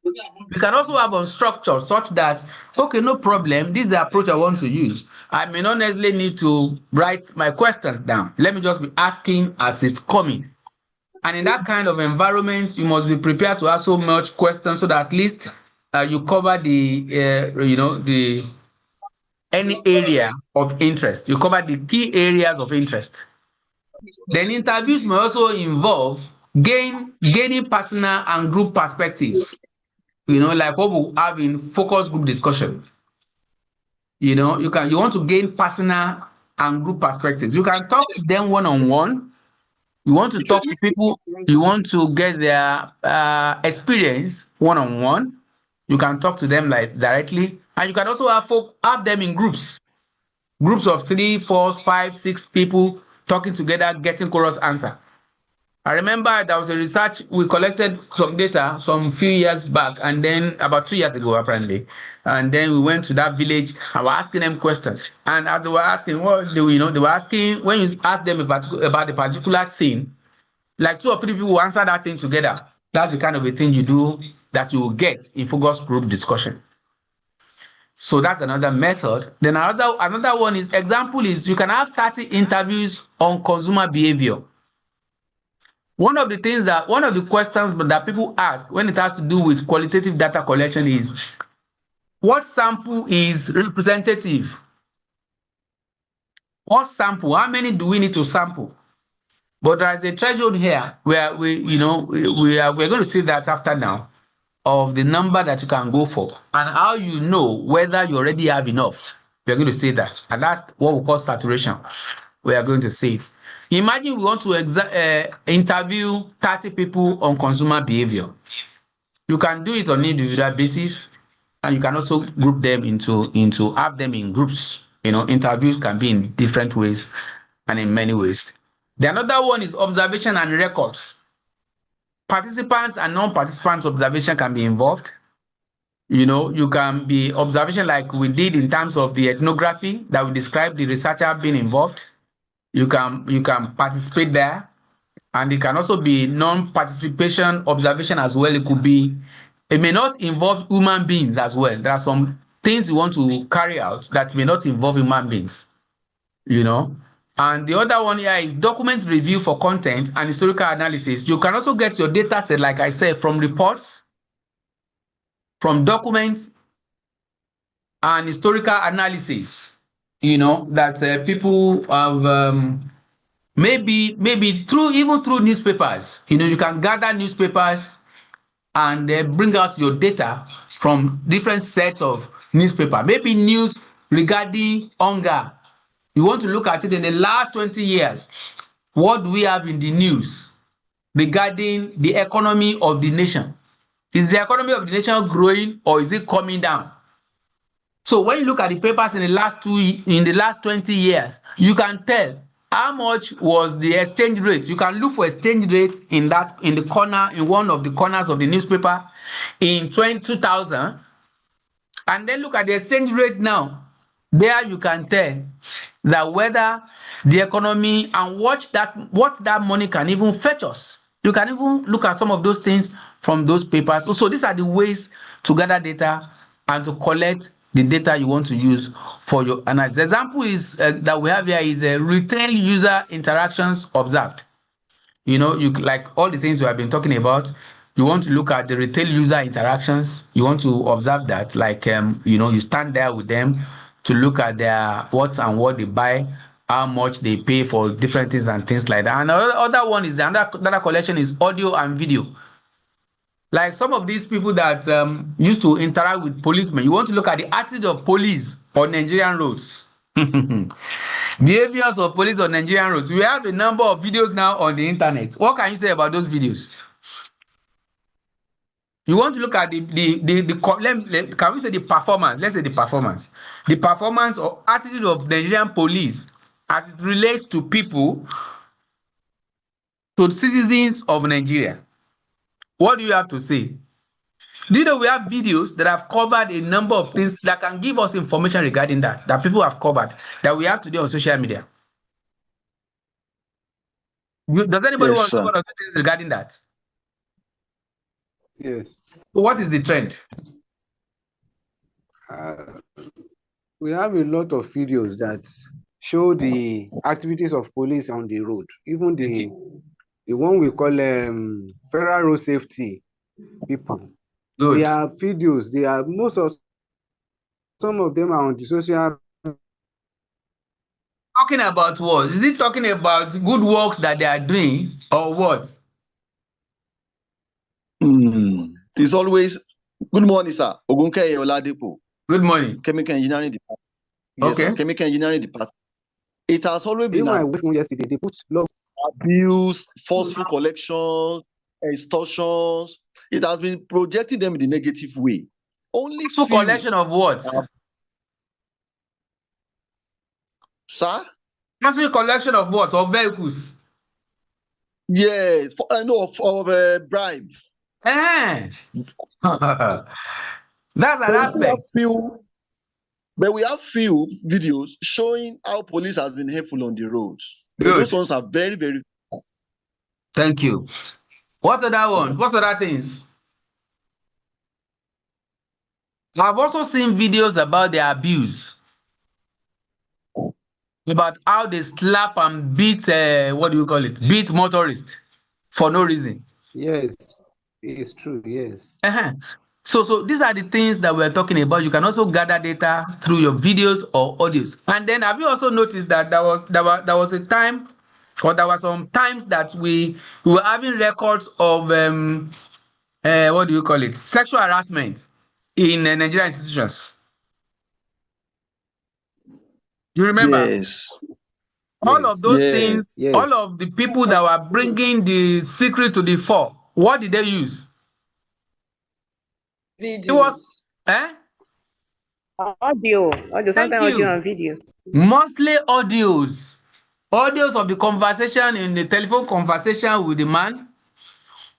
We can also have unstructured such that, okay, no problem, this is the approach I want to use. I may not necessarily need to write my questions down. Let me just be asking as it's coming. And in that kind of environment, you must be prepared to ask so much questions so that at least you cover any area of interest. You cover the key areas of interest. Then interviews may also involve gaining personal and group perspectives. Like what we have in focus group discussion. You want to gain personal and group perspectives. You can talk to them one-on-one. You want to talk to people, you want to get their experience one-on-one. You can talk to them like directly. And you can also have them in groups of 3, 4, 5, 6 people talking together, getting chorus answer. I remember there was a research, we collected some data some few years back, and then about 2 years ago, apparently. And then we went to that village and were asking them questions. And as they were asking, they were asking, when you ask them about a particular thing, like 2 or 3 people will answer that thing together. That's the kind of a thing you do that you will get in focus group discussion. So that's another method. Then another one is, example is, you can have 30 interviews on consumer behavior. One of the questions that people ask when it has to do with qualitative data collection is, what sample is representative? What sample? How many do we need to sample? But there is a threshold here where we're going to see that after now, of the number that you can go for and how you know whether you already have enough. We're going to say that. And that's what we call saturation. We are going to see it. Imagine we want to interview 30 people on consumer behavior. You can do it on an individual basis, and you can also group them into have them in groups. Interviews can be in different ways and in many ways. The another one is observation and records. Participants and non-participants observation can be involved. You can be observation like we did in terms of the ethnography that we described the researcher being involved. You can participate there. And it can also be non-participation observation as well. It may not involve human beings as well. There are some things you want to carry out that may not involve human beings. And the other one here is document review for content and historical analysis. You can also get your data set, like I said, from reports, from documents, and historical analysis, that people have maybe through newspapers. You can gather newspapers and bring out your data from different sets of newspaper. Maybe news regarding hunger. You want to look at it in the last 20 years. What do we have in the news regarding the economy of the nation? Is the economy of the nation growing or is it coming down? So when you look at the papers in the last 20 years, you can tell how much was the exchange rate. You can look for exchange rate in one of the corners of the newspaper in 2000, and then look at the exchange rate now. There you can tell that weather, the economy, and what that money can even fetch us. You can even look at some of those things from those papers. So these are the ways to gather data and to collect the data you want to use for your analysis. The example is that we have here is retail user interactions observed. You like all the things we have been talking about. You want to look at the retail user interactions. You want to observe that, like you stand there with them to look at their what they buy, how much they pay for different things and things like that. And another one is another data collection is audio and video. Like some of these people that used to interact with policemen, you want to look at the attitude of police on Nigerian roads. Behaviors of police on Nigerian roads. We have a number of videos now on the internet. What can you say about those videos? You want to look at can we say the performance? Let's say the performance. The performance or attitude of Nigerian police as it relates to people, to citizens of Nigeria. What do you have to say? Do you know we have videos that have covered a number of things that can give us information regarding that people have covered, that we have today on social media? Does anybody want to talk about things regarding that? Yes. So what is the trend? We have a lot of videos that show the activities of police on the road, even the one we call federal road safety people. Good. They are videos. They are some of them are on the social. Talking about what? Is it talking about good works that they are doing or what? It's always good morning, sir. Ogunke Oladipo. Good morning. Chemical engineering department. Yes, okay. Sir. Chemical engineering department. It has always been yesterday. They put abuse, forceful collections, extortions. It has been projecting them in the negative way. Only forceful collection of what? Sir? Forceful collection of what? Of vehicles? Yes, of bribe. That's an aspect. But we have few videos showing how police has been helpful on the roads. Good. Those ones are very, very. Thank you. What other ones? What other things? I've also seen videos about the abuse. About how they slap and beat, beat motorists for no reason. Yes, it's true, yes. So these are the things that we're talking about. You can also gather data through your videos or audios. And then have you also noticed that there was a time, or there were some times that we were having records of sexual harassment in Nigerian institutions? You remember? Yes. All of those things, all of the people that were bringing the secret to the fore, what did they use? Videos. It was audio, sometimes audio and video. Mostly audios of the conversation in the telephone conversation with the man,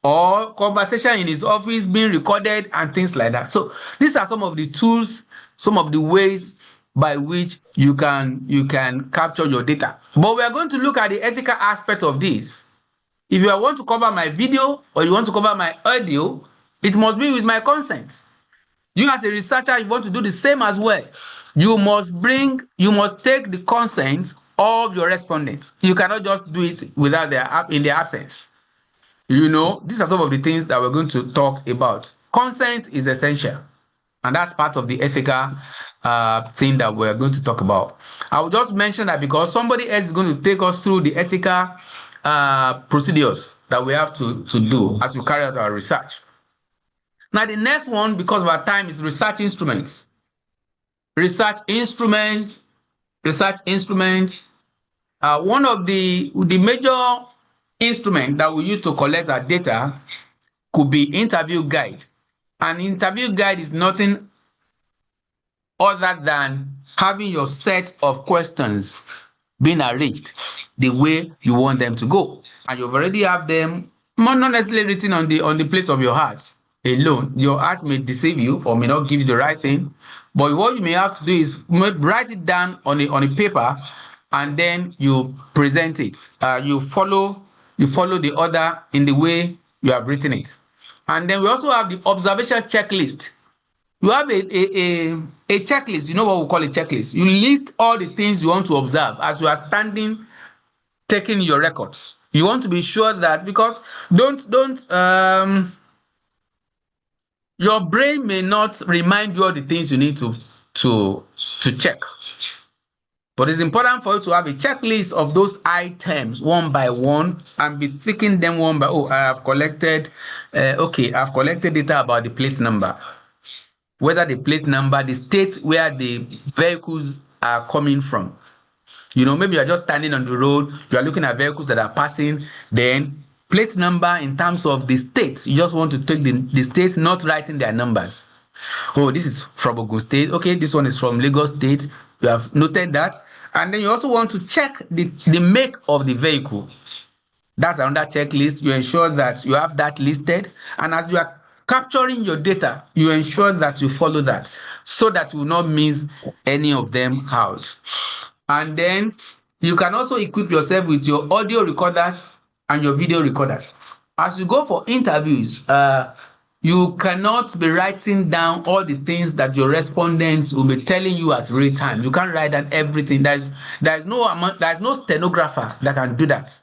or conversation in his office being recorded and things like that. So these are some of the tools, some of the ways by which you can capture your data. But we are going to look at the ethical aspect of this. If you want to cover my video or you want to cover my audio, it must be with my consent. You as a researcher, you want to do the same as well. You must take the consent of your respondents. You cannot just do it without in their absence. These are some of the things that we're going to talk about. Consent is essential, and that's part of the ethical thing that we're going to talk about. I will just mention that because somebody else is going to take us through the ethical procedures that we have to do as we carry out our research. Now, the next one, because of our time, is research instruments. Research instruments. One of the major instruments that we use to collect our data could be interview guide. An interview guide is nothing other than having your set of questions being arranged the way you want them to go. And you've already have them not necessarily written on the plate of your heart alone. Your heart may deceive you or may not give you the right thing. But what you may have to do is write it down on a paper and then you present it. You follow the order in the way you have written it. And then we also have the observation checklist. You have a checklist. You know what we call a checklist. You list all the things you want to observe as you are standing, taking your records. You want to be sure that, because your brain may not remind you all the things you need to check. But it's important for you to have a checklist of those items one by one and be ticking them one by. Oh, I have collected. I've collected data about the plate number. Whether the plate number, the state where the vehicles are coming from. You know, maybe you're just standing on the road, you are looking at vehicles that are passing, then plate number in terms of the states. You just want to take the states, not writing their numbers. Oh, this is from Ogun State. Okay, this one is from Lagos State. You have noted that. And then you also want to check the make of the vehicle. That's another checklist. You ensure that you have that listed. And as you are capturing your data, you ensure that you follow that so that you will not miss any of them out. And then you can also equip yourself with your audio recorders and your video recorders. As you go for interviews, you cannot be writing down all the things that your respondents will be telling you at real time. You can't write down everything. There's no stenographer that can do that.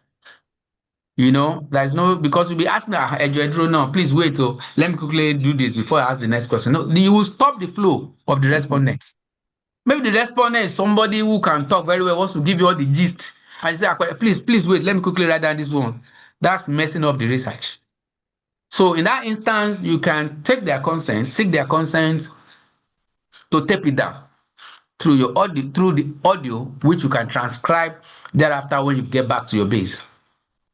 You know, there's no, because you'll be asking Edro now, please wait, let me quickly do this before I ask the next question. No, you will stop the flow of the respondents. Maybe the respondent is somebody who can talk very well, wants to give you all the gist. And you say, please wait, let me quickly write down this one. That's messing up the research. So in that instance, you can take their consent, seek their consent to tape it down through the audio, which you can transcribe thereafter when you get back to your base.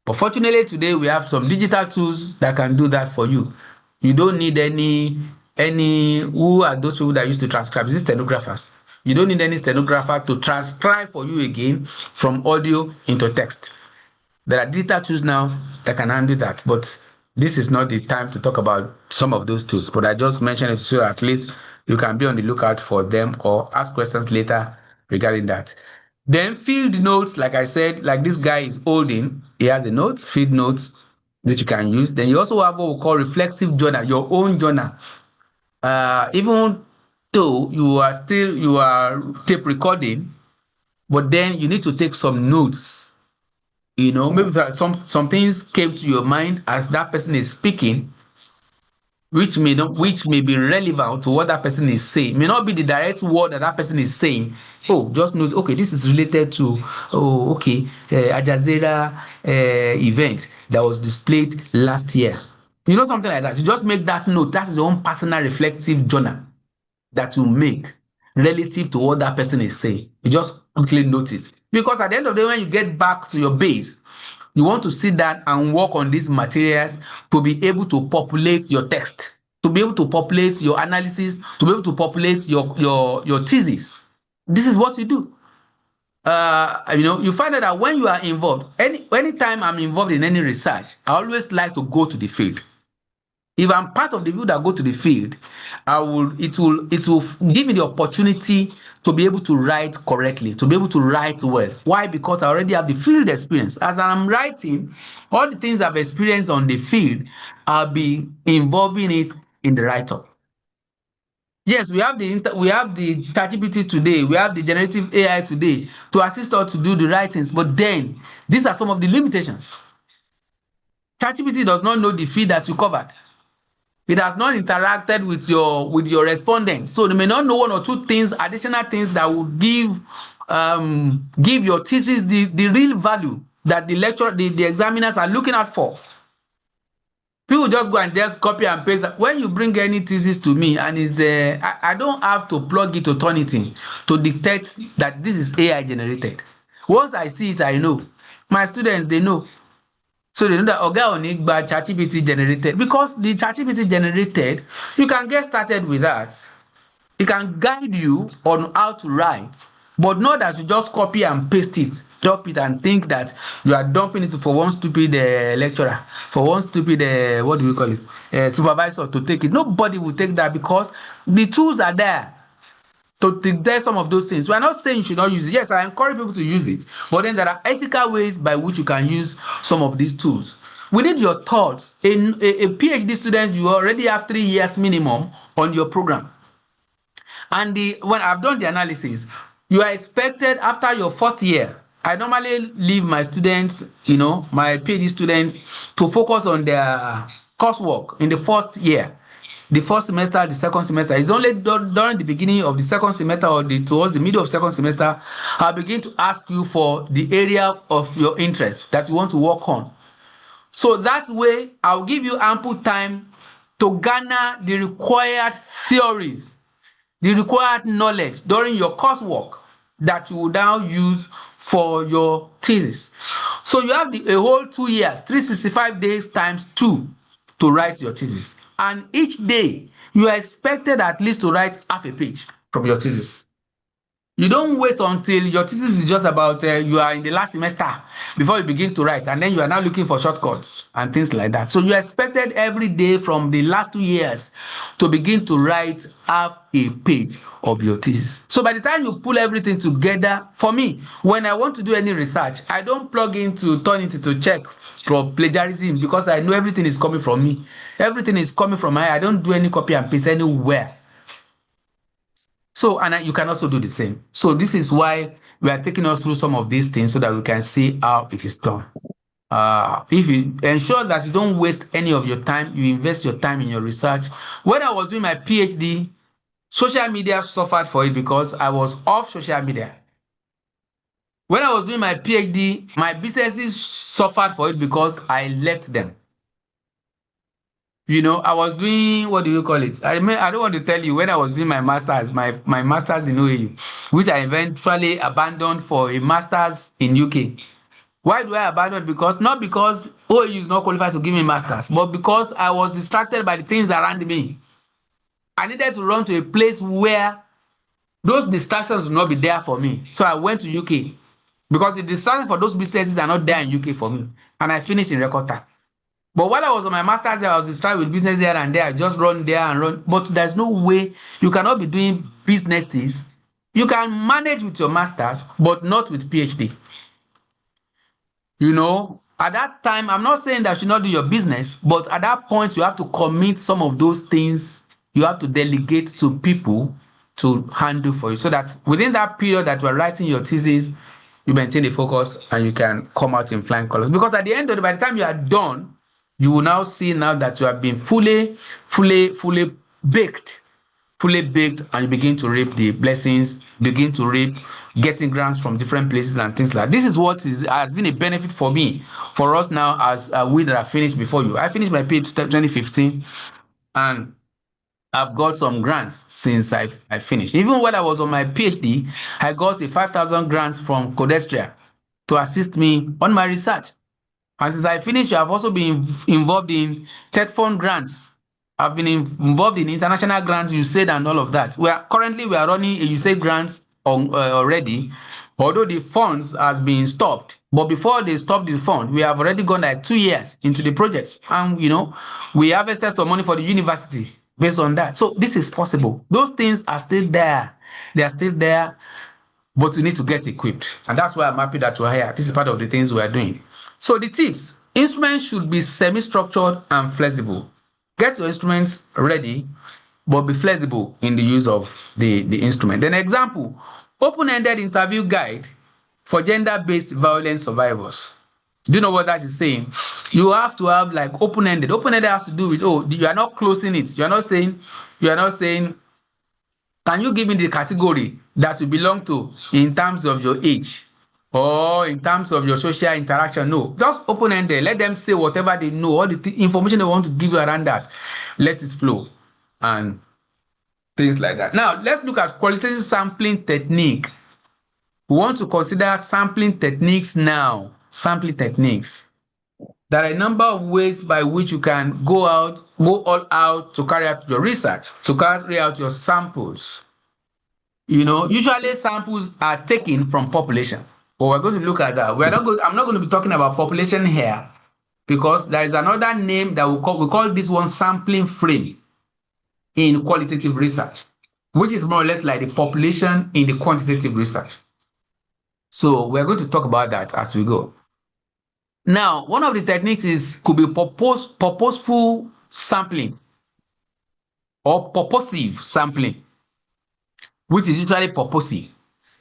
But fortunately today we have some digital tools that can do that for you. You don't need any who are those people that used to transcribe? These stenographers. You don't need any stenographer to transcribe for you again from audio into text. There are digital tools now that can handle that, but this is not the time to talk about some of those tools. But I just mentioned it so at least you can be on the lookout for them or ask questions later regarding that. Then field notes, like I said, like this guy is holding, he has a note, field notes, which you can use. Then you also have what we call reflexive journal, your own journal. Even though you are tape recording, but then you need to take some notes. You know, maybe some things came to your mind as that person is speaking, which may be relevant to what that person is saying. It may not be the direct word that person is saying. Oh, just note, okay, this is related to, Al Jazeera event that was displayed last year. You know, something like that. You just make that note. That is your own personal reflective journal that you make relative to what that person is saying. You just quickly notice. Because at the end of the day, when you get back to your base, you want to sit down and work on these materials to be able to populate your text, to be able to populate your analysis, to be able to populate your thesis. This is what you do. You find out that when you are involved, anytime I'm involved in any research, I always like to go to the field. If I'm part of the people that go to the field, it will give me the opportunity to be able to write correctly, to be able to write well. Why? Because I already have the field experience. As I'm writing, all the things I've experienced on the field, I'll be involving it in the write-up. Yes, we have the ChatGPT today, we have the generative AI today to assist us to do the writings, but then these are some of the limitations. ChatGPT does not know the field that you covered. It has not interacted with your respondent, so they may not know one or two things, additional things that will give your thesis the real value that the lecturer, the examiners are looking out for. People just go and just copy and paste. When you bring any thesis to me, and it's I don't have to plug it to Turnitin to detect that this is AI generated. Once I see it, I know. My students, they know. So they know that Oga ChatGPT generated, because the ChatGPT generated, you can get started with that. It can guide you on how to write, but not that you just copy and paste it, dump it, and think that you are dumping it for one stupid lecturer, for one stupid supervisor to take it. Nobody will take that, because the tools are there to detect some of those things. We're not saying you should not use it. Yes, I encourage people to use it, but then there are ethical ways by which you can use some of these tools. We need your thoughts. In a PhD student, you already have 3 years minimum on your program. And when I've done the analysis, you are expected after your first year. I normally leave my students, my PhD students, to focus on their coursework in the first year. The first semester, the second semester. It's only during the beginning of the second semester or towards the middle of second semester, I'll begin to ask you for the area of your interest that you want to work on. So that way, I'll give you ample time to garner the required theories, the required knowledge during your coursework that you will now use for your thesis. So you have a whole 2 years, 365 days times 2 to write your thesis. And each day, you are expected at least to write half a page from your thesis. You don't wait until your thesis is just about you are in the last semester before you begin to write, and then you are now looking for shortcuts and things like that. So you are expected every day from the last 2 years to begin to write half a page of your thesis. So by the time you pull everything together, for me, when I want to do any research, I don't plug into Turnitin to check for plagiarism because I know everything is coming from me. Everything is coming from me. I don't do any copy and paste anywhere. So, and you can also do the same. So this is why we are taking us through some of these things so that we can see how it is done. If you ensure that you don't waste any of your time, you invest your time in your research. When I was doing my PhD, social media suffered for it because I was off social media. When I was doing my PhD, my businesses suffered for it because I left them. I was doing, what do you call it? I don't want to tell you when I was doing my master's, my master's in OAU, which I eventually abandoned for a master's in UK. Why do I abandon? Not because OAU is not qualified to give me master's, but because I was distracted by the things around me. I needed to run to a place where those distractions will not be there for me. So I went to UK because the distractions for those businesses are not there in UK for me. And I finished in record time. But while I was on my master's, I was distracted with business here and there. I just run there and run. But there's no way you cannot be doing businesses. You can manage with your master's, but not with PhD. At that time, I'm not saying that you should not do your business, but at that point, you have to commit some of those things. You have to delegate to people to handle for you so that within that period that you are writing your thesis, you maintain the focus and you can come out in flying colors. Because at the end of by the time you are done, you will now see now that you have been fully baked, and you begin to reap the blessings, begin to reap getting grants from different places and things like that. This is what has been a benefit for me, for us now as we that are finished before you. I finished my PhD 2015 and I've got some grants since I finished. Even when I was on my PhD, I got a 5,000 grants from Codestria to assist me on my research. And since I finished, I've also been involved in TED Fund grants. I've been involved in international grants, USAID, and all of that. We are running a USAID grants already, although the funds has been stopped. But before they stopped the fund, we have already gone like 2 years into the projects, and we harvested some money for the university based on that. So this is possible. Those things are still there. They are still there, but we need to get equipped, and that's why I'm happy that we're here. This is part of the things we are doing. So the tips: instruments should be semi-structured and flexible. Get your instruments ready, but be flexible in the use of the instrument. Then example, open-ended interview guide for gender-based violence survivors. Do you know what that is saying? You have to have like open-ended. Open-ended has to do with, you are not closing it. You are not saying, can you give me the category that you belong to in terms of your age? Or in terms of your social interaction. No, just open-ended. Let them say whatever they know, all the information they want to give you around that. Let it flow and things like that. Now, let's look at qualitative sampling technique. We want to consider sampling techniques now. Sampling techniques. There are a number of ways by which you can go all out to carry out your research, to carry out your samples. Usually samples are taken from population. But we're going to look at that. I'm not going to be talking about population here because there is another name that we call this one sampling frame in qualitative research. which is more or less like the population in the quantitative research. So we're going to talk about that as we go. Now, one of the techniques could be purposeful sampling or purposive sampling, which is usually purposive.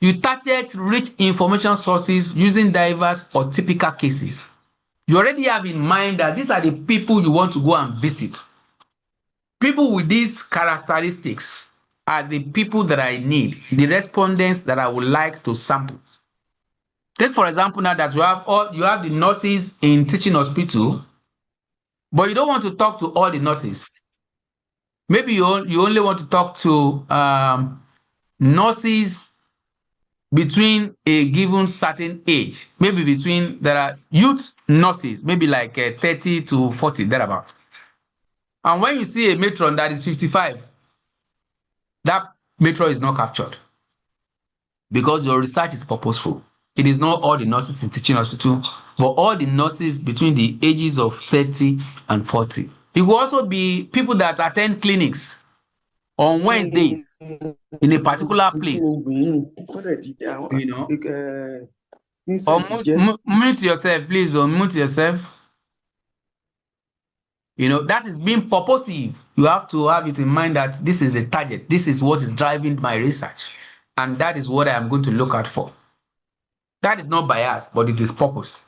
You target rich information sources using diverse or typical cases. You already have in mind that these are the people you want to go and visit. People with these characteristics are the people that I need, the respondents that I would like to sample. Take for example now that you have the nurses in teaching hospital, but you don't want to talk to all the nurses. Maybe you only want to talk to nurses between a given certain age. Maybe there are youth nurses, maybe like 30 to 40, thereabout. And when you see a matron that is 55, that matron is not captured because your research is purposeful. It is not all the nurses in teaching hospital, but all the nurses between the ages of 30 and 40. It will also be people that attend clinics on Wednesdays in a particular place. You know. Mute yourself, please. Unmute yourself. You know, that is being purposive. You have to have it in mind that this is a target. This is what is driving my research. And that is what I am going to look out for. That is not bias, but it is purpose.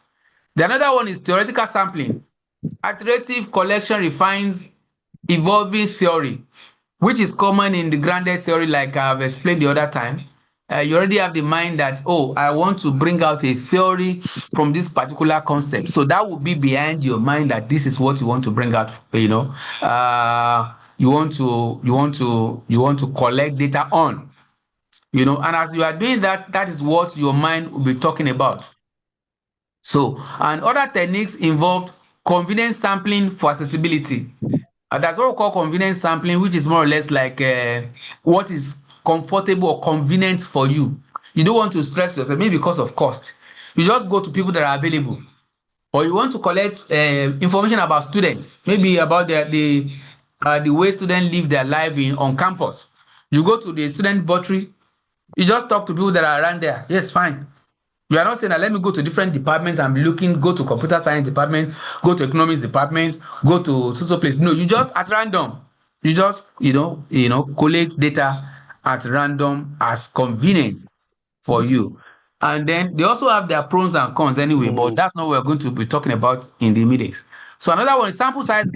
The another one is theoretical sampling. Iterative collection refines evolving theory, which is common in the grounded theory like I've explained the other time. You already have the mind that, oh, I want to bring out a theory from this particular concept. So that will be behind your mind that this is what you want to bring out, you know. You want to collect data on. You know, and as you are doing that, that is what your mind will be talking about. So, and other techniques involved convenience sampling for accessibility. That's what we call convenience sampling, which is more or less like what is comfortable or convenient for you. You don't want to stress yourself, maybe because of cost. You just go to people that are available. Or you want to collect information about students, maybe about the way students live their life on campus. You go to the student buttery. You just talk to people that are around there. Yes, fine. You are not saying that let me go to different departments and be looking, go to computer science department, go to economics department, go to social place. No, you just at random. You just, collect data at random as convenient for you. And then they also have their pros and cons anyway, but that's not what we're going to be talking about in the meetings. So another one is sample size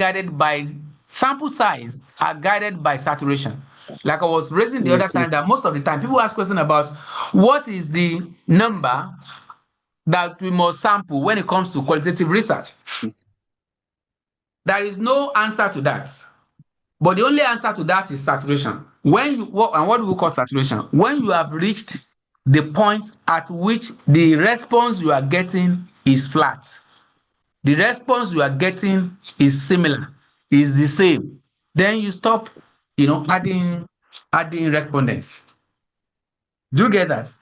are guided by saturation. Like I was raising the other time, that most of the time people ask questions about what is the number that we must sample when it comes to qualitative research. There is no answer to that. But the only answer to that is saturation. What do we call saturation? When you have reached the point at which the response you are getting is flat. The response you are getting is similar, is the same. Then you stop, adding respondents. Do you get that?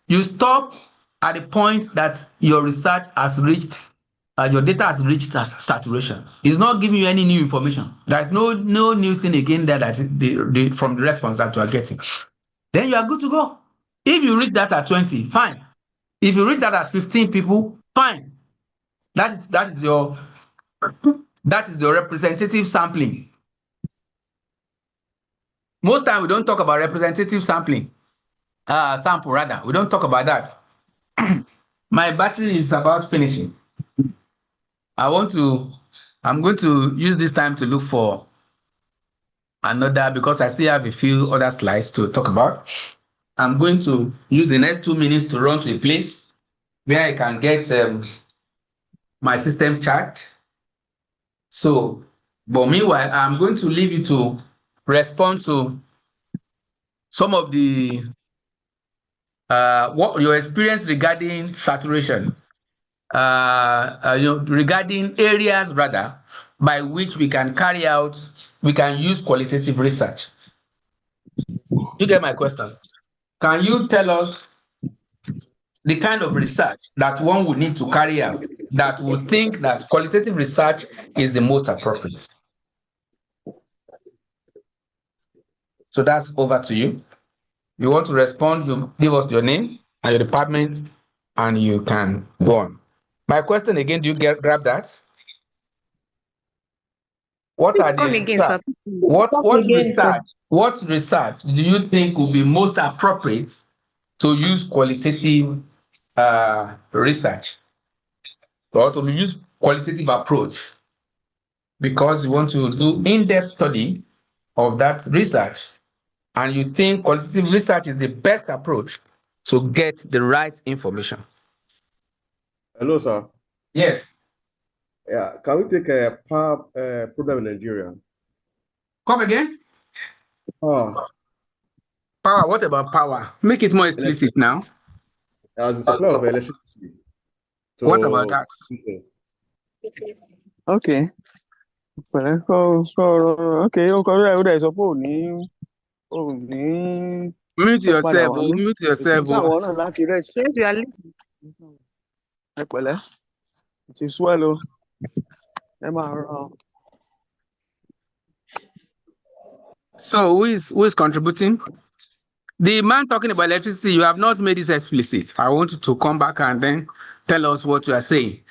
You stop at the point that your research has reached, your data has reached saturation. It's not giving you any new information. There's no new thing again there that from the response that you are getting. Then you are good to go. If you reach that at 20, fine. If you reach that at 15 people, fine. That is your representative sampling. Most time we don't talk about representative sampling. Sample rather. We don't talk about that. My battery is about finishing. I'm going to use this time to look for another, because I still have a few other slides to talk about. I'm going to use the next 2 minutes to run to a place where I can get my system charged. So, but meanwhile, I'm going to leave you to respond to some of the what your experience regarding saturation, regarding areas rather by which we can use qualitative research. You get my question? Can you tell us the kind of research that one would need to carry out that would think that qualitative research is the most appropriate? So that's over to you. You want to respond, you give us your name and your department, and you can go on. My question again, do you grab that? What Please are the come again, research? sir. What research do you think would be most appropriate to use qualitative research or to use qualitative approach? Because you want to do in-depth study of that research, and you think qualitative research is the best approach to get the right information. Hello, sir. Yes. Yeah, can we take a power problem in Nigeria? Come again? Power. Power. What about power? Make it more explicit now. As the supply of electricity. What about that? Okay. Okay. Mute yourself. Mute yourself. So who is contributing? The man talking about electricity, you have not made this explicit. I want you to come back and then tell us what you are saying.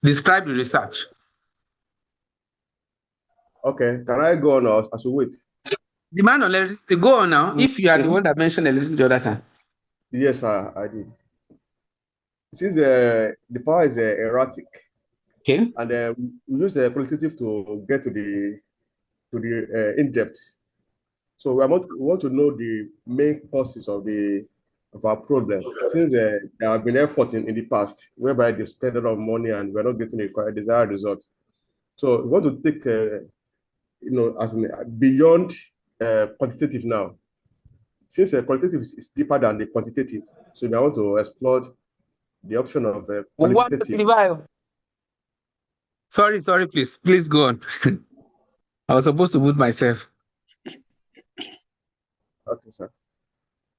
Describe the research. Okay, can I go on now as we wait? The man on electricity, go on now. If you are the one that mentioned electricity the other time. Yes, sir, I did. Since the power is erratic, okay, and we use the qualitative to get to the in-depth. So we want to know the main causes of our problem. Since there have been efforts in the past whereby they spend a lot of money and we're not getting the desired results. So we want to take as beyond quantitative now. Since qualitative is deeper than the quantitative, so we want to explore the option of qualitative. Sorry, please go on. I was supposed to mute myself. Okay, sir.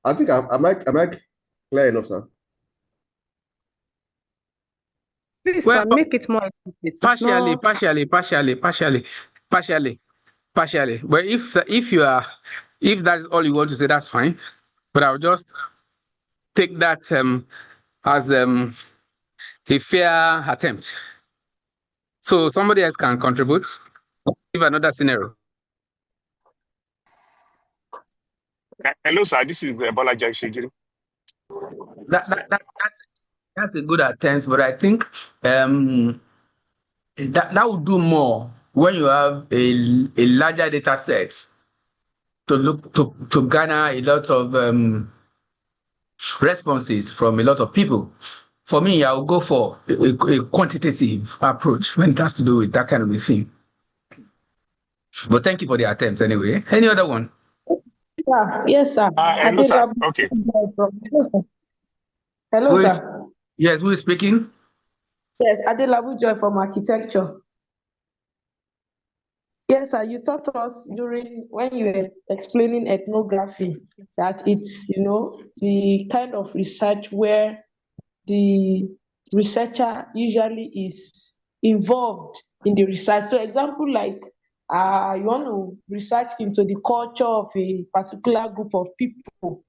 I think am I clear enough, sir? Please, sir, make it more explicit. Partially. But if that is all you want to say, that's fine. But I'll just take that as a fair attempt. So somebody else can contribute. Give another scenario. Hello, sir. This is Bolaji Shigiri. That's a good attempt, but I think that would do more when you have a larger data set to look to garner a lot of responses from a lot of people. For me, I'll go for a quantitative approach when it has to do with that kind of a thing. But thank you for the attempt anyway. Any other one? Yeah, yes, sir. Hello, sir. Okay. Hello, sir. Yes, who is speaking? Yes, Adelabu Joy from architecture. Yes, sir. You taught us when you were explaining ethnography that it's the kind of research where the researcher usually is involved in the research. So, example like you want to research into the culture of a particular group of people,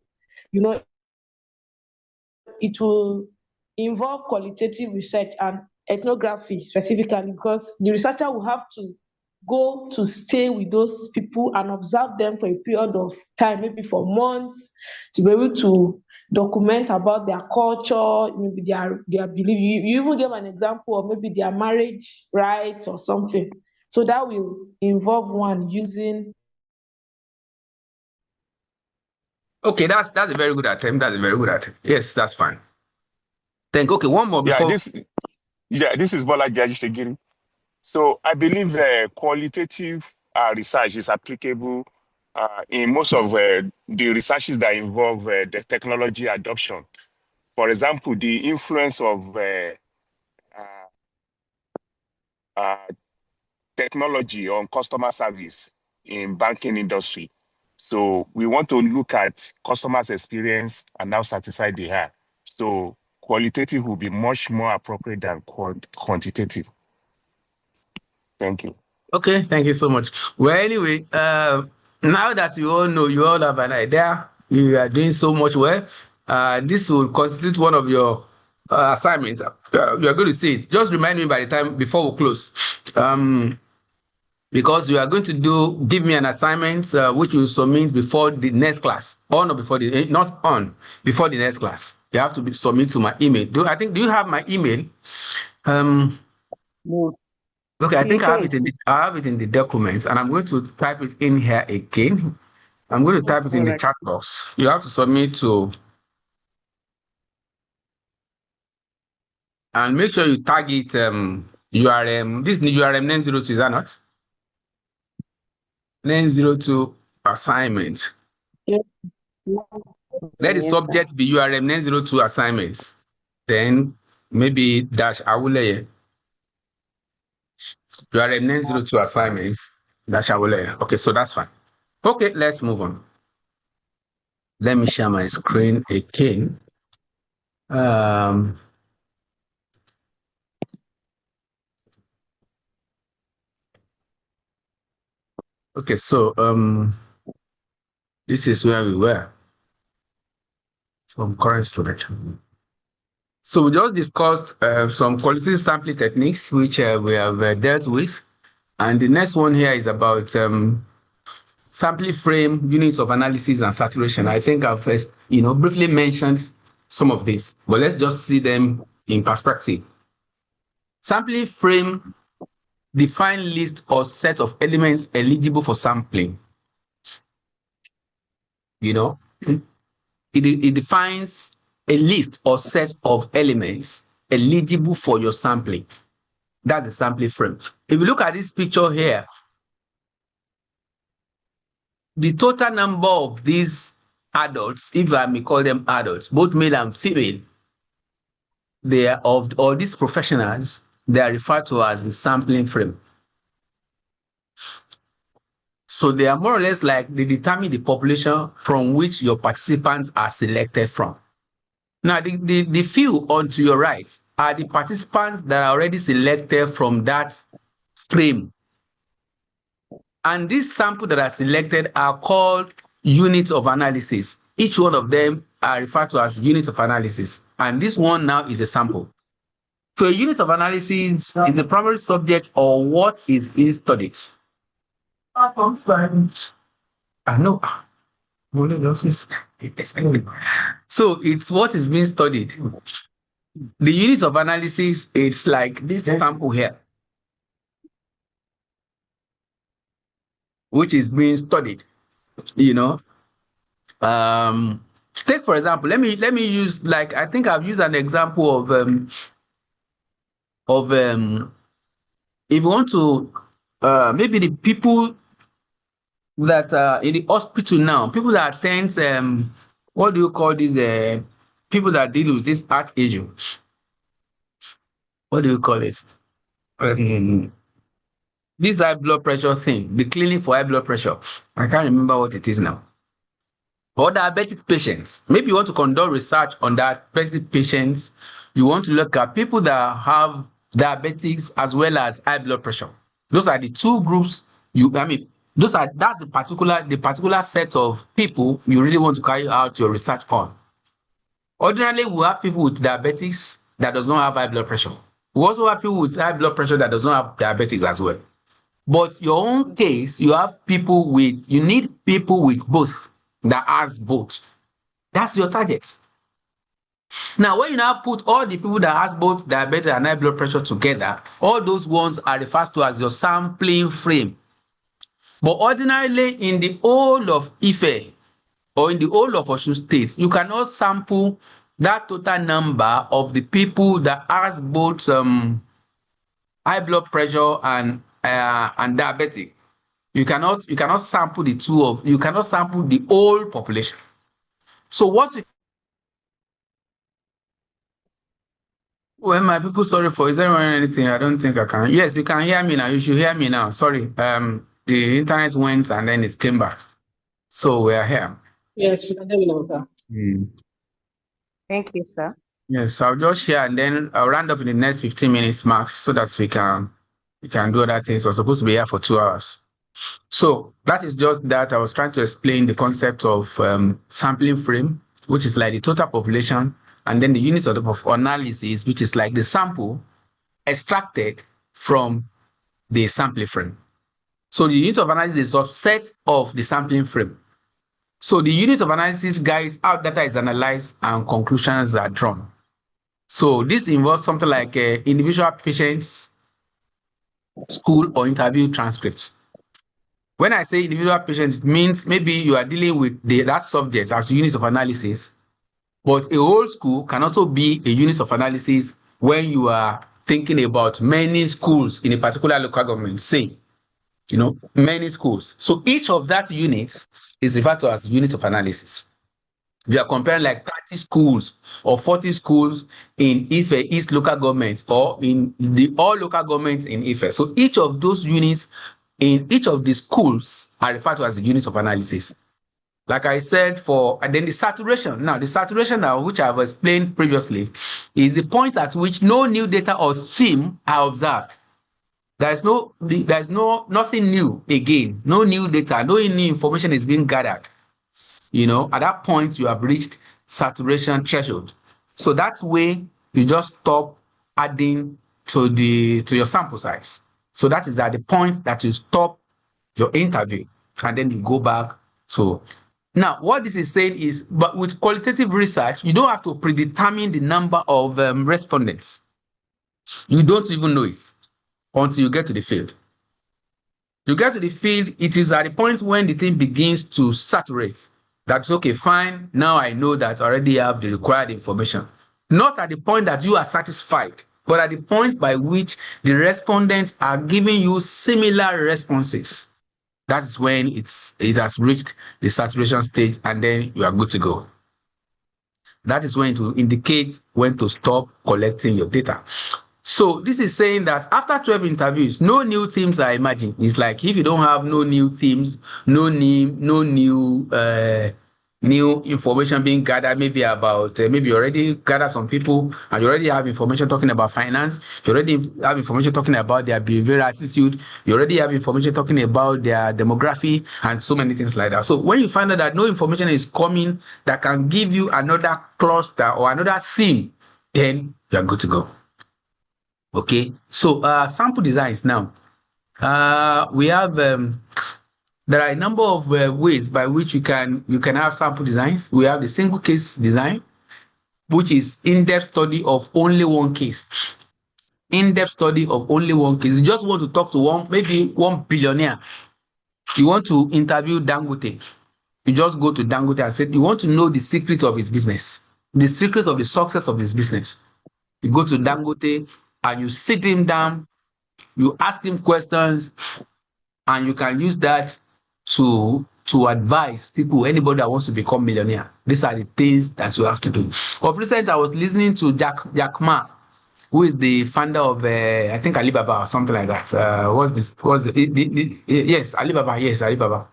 it will involve qualitative research and ethnography specifically, because the researcher will have to go to stay with those people and observe them for a period of time, maybe for months, to be able to document about their culture, maybe their belief. You even give an example of maybe their marriage rights or something. So that will involve one using. Okay, that's a very good attempt. Yes, that's fine. Then okay, one more before. This is Bolaji Shigiri. So I believe qualitative research is applicable in most of the researches that involve the technology adoption. For example, the influence of technology on customer service in banking industry. So we want to look at customers' experience and how satisfied they are. So qualitative will be much more appropriate than quantitative. Thank you. Okay, thank you so much. Well, anyway, Now that you all know, you all have an idea, you are doing so much well. This will constitute one of your assignments. You are going to see it. Just remind me by the time before we close. Because you are going to give me an assignment which you submit before the next class. On or before the, not on, before the next class. You have to submit to my email. Do you have my email? No. Okay, I think I have it in the documents, and I'm going to type it in here again. I'm going to type it in the chat box. You have to submit to, and make sure you tag it URM. This is URM 902, is that not? 902 assignment. Yes. Let the subject be URM 902 assignments. Then maybe dash Awuleye. URM 902 assignments dash Awuleye. Okay, so that's fine. Okay, let's move on. Let me share my screen again. Okay, so this is where we were from current storage. So we just discussed some qualitative sampling techniques which we have dealt with, and the next one here is about sampling frame, units of analysis, and saturation. I think I've briefly mentioned some of this, but let's just see them in perspective. Sampling frame define list or set of elements eligible for sampling. It defines a list or set of elements eligible for your sampling. That's a sampling frame. If you look at this picture here, the total number of these adults, if I may call them adults, both male and female, they are of all these professionals, they are referred to as the sampling frame. So they are more or less like they determine the population from which your participants are selected from. Now, the few on to your right are the participants that are already selected from that frame. And these samples that are selected are called units of analysis. Each one of them are referred to as units of analysis. And this one now is a sample. So a unit of analysis is the primary subject or what is being studied. I know. So it's what is being studied. The units of analysis, it's like this sample here, which is being studied. Take for example, let me use, like, I think I've used an example of if you want to maybe the people that are in the hospital now, people that attend what do you call these people that deal with this heart issue? What do you call it? This high blood pressure thing, the clinic for high blood pressure. I can't remember what it is now. Or diabetic patients. Maybe you want to conduct research on diabetic patients. You want to look at people that have diabetics as well as high blood pressure. Those are the two groups that's the particular set of people you really want to carry out your research on. Ordinarily, we have people with diabetics that does not have high blood pressure. We also have people with high blood pressure that does not have diabetics as well. But your own case, you need people with both, that has both. That's your target. Now, when you now put all the people that has both diabetes and high blood pressure together, all those ones are referred to as your sampling frame. But ordinarily, in the whole of Ife or in the whole of Osun State, you cannot sample that total number of the people that has both high blood pressure and diabetic. You cannot sample you cannot sample the whole population. So well, my people, sorry for, is there anything? I don't think I can. Yes, you can hear me now. You should hear me now. Sorry. The internet went and then it came back. So we are here. Yes, you can hear me now, sir. Thank you, sir. Yes, I'll just share and then I'll round up in the next 15 minutes max so that we can do other things. We're supposed to be here for 2 hours. So that is just that. I was trying to explain the concept of sampling frame, which is like the total population, and then the unit of analysis, which is like the sample extracted from the sampling frame. So the unit of analysis is a subset of the sampling frame. So the unit of analysis guides how data is analyzed and conclusions are drawn. So this involves something like individual patients, school or interview transcripts. When I say individual patients, it means maybe you are dealing with that subject as a unit of analysis, but a whole school can also be a unit of analysis when you are thinking about many schools in a particular local government, say, many schools. So each of that unit is referred to as unit of analysis. We are comparing like 30 schools or 40 schools in Ife East local government or in all local governments in Ife. So each of those units in each of the schools are referred to as the units of analysis. Like I said, and then the saturation. Now, the saturation now, which I've explained previously, is the point at which no new data or theme are observed. There's nothing new again, no new data, no new information is being gathered. At that point, you have reached saturation threshold. So that way, you just stop adding to your sample size. So that is at the point that you stop your interview, and then you go back to. Now, what this is saying is, but with qualitative research, you don't have to predetermine the number of respondents. You don't even know it until you get to the field. You get to the field, it is at the point when the thing begins to saturate. That's okay, fine. Now I know that I already have the required information. Not at the point that you are satisfied, but at the point by which the respondents are giving you similar responses. That is when it has reached the saturation stage, and then you are good to go. That is when it will indicate when to stop collecting your data. So this is saying that after 12 interviews, no new themes are emerging. It's like if you don't have no new themes, no new information being gathered, maybe about, maybe you already gathered some people and you already have information talking about finance, you already have information talking about their behavioral attitude, you already have information talking about their demography and so many things like that. So when you find out that no information is coming that can give you another cluster or another theme, then you are good to go. Okay, so sample designs now. We have there are a number of ways by which you can have sample designs. We have the single case design, which is in-depth study of only one case. In-depth study of only one case. You just want to talk to maybe one billionaire. You want to interview Dangote. You just go to Dangote and say you want to know the secret of his business, the secrets of the success of his business. You go to Dangote and you sit him down, you ask him questions, and you can use that to advise people, anybody that wants to become millionaire. These are the things that you have to do. Of recent, I was listening to Jack Ma, who is the founder of I think Alibaba or something like that. Yes, Alibaba. Yes, Alibaba.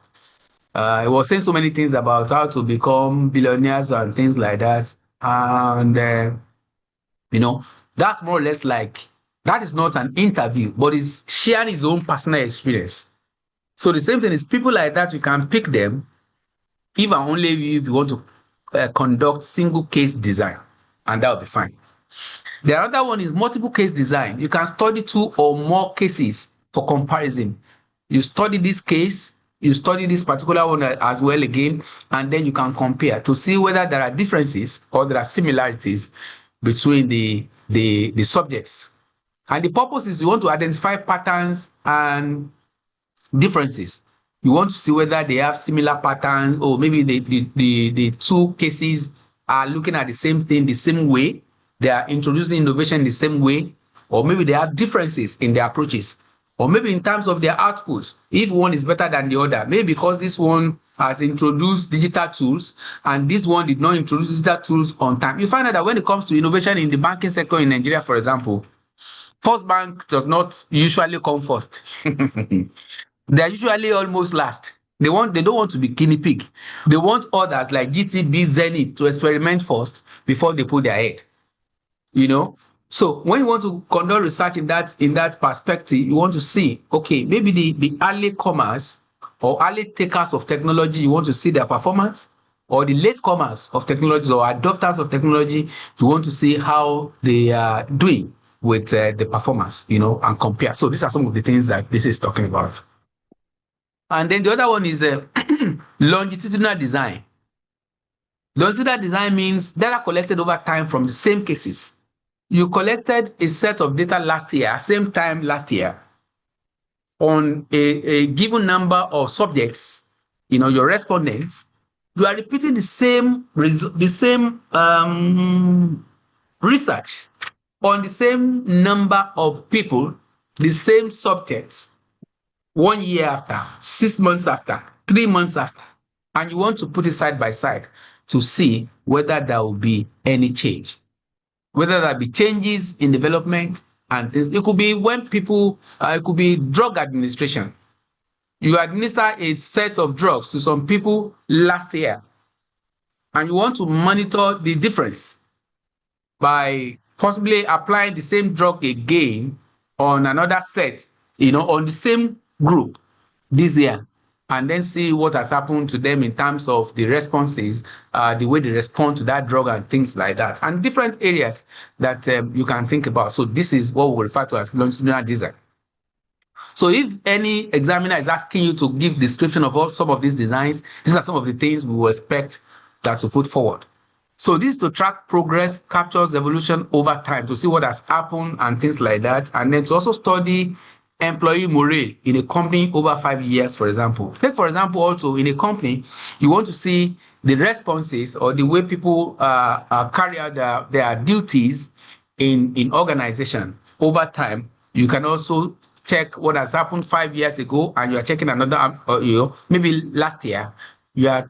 He was saying so many things about how to become billionaires and things like that, and that's more or less like, that is not an interview, but it's sharing his own personal experience. So the same thing is people like that, you can pick them if and only if you want to conduct single case design, and that will be fine. The other one is multiple case design. You can study 2 or more cases for comparison. You study this case, you study this particular one as well again, and then you can compare to see whether there are differences or there are similarities between the subjects. And the purpose is you want to identify patterns and differences. You want to see whether they have similar patterns, or maybe the 2 cases are looking at the same thing the same way, they are introducing innovation in the same way, or maybe they have differences in their approaches, or maybe in terms of their outputs, if one is better than the other, maybe because this one has introduced digital tools and this one did not introduce digital tools on time. You find out that when it comes to innovation in the banking sector in Nigeria, for example, First Bank does not usually come first. They are usually almost last. They don't want to be guinea pig. They want others like GTB, Zenith to experiment first before they put their head. So when you want to conduct research in that perspective, you want to see, okay, maybe the early comers or early takers of technology, you want to see their performance, or the late comers of technology or adopters of technology, you want to see how they are doing with the performance, and compare. So these are some of the things that this is talking about. And then the other one is longitudinal design. Longitudinal design means data collected over time from the same cases. You collected a set of data last year, same time last year, on a given number of subjects, your respondents. You are repeating the same research on the same number of people, the same subjects, 1 year after, 6 months after, 3 months after, and you want to put it side by side to see whether there will be any change, whether there be changes in development and things. It could be when people, it could be drug administration. You administer a set of drugs to some people last year, and you want to monitor the difference by possibly applying the same drug again on another set, on the same group this year, and then see what has happened to them in terms of the responses, the way they respond to that drug and things like that, and different areas that you can think about. So this is what we refer to as longitudinal design. So if any examiner is asking you to give description of some of these designs, these are some of the things we will expect that to put forward. So this is to track progress, captures evolution over time, to see what has happened and things like that, and then to also study employee morale in a company over 5 years, for example. Take, for example, also in a company, you want to see the responses or the way people carry out their duties in organization over time. You can also check what has happened 5 years ago, and you are checking another, maybe last year, you are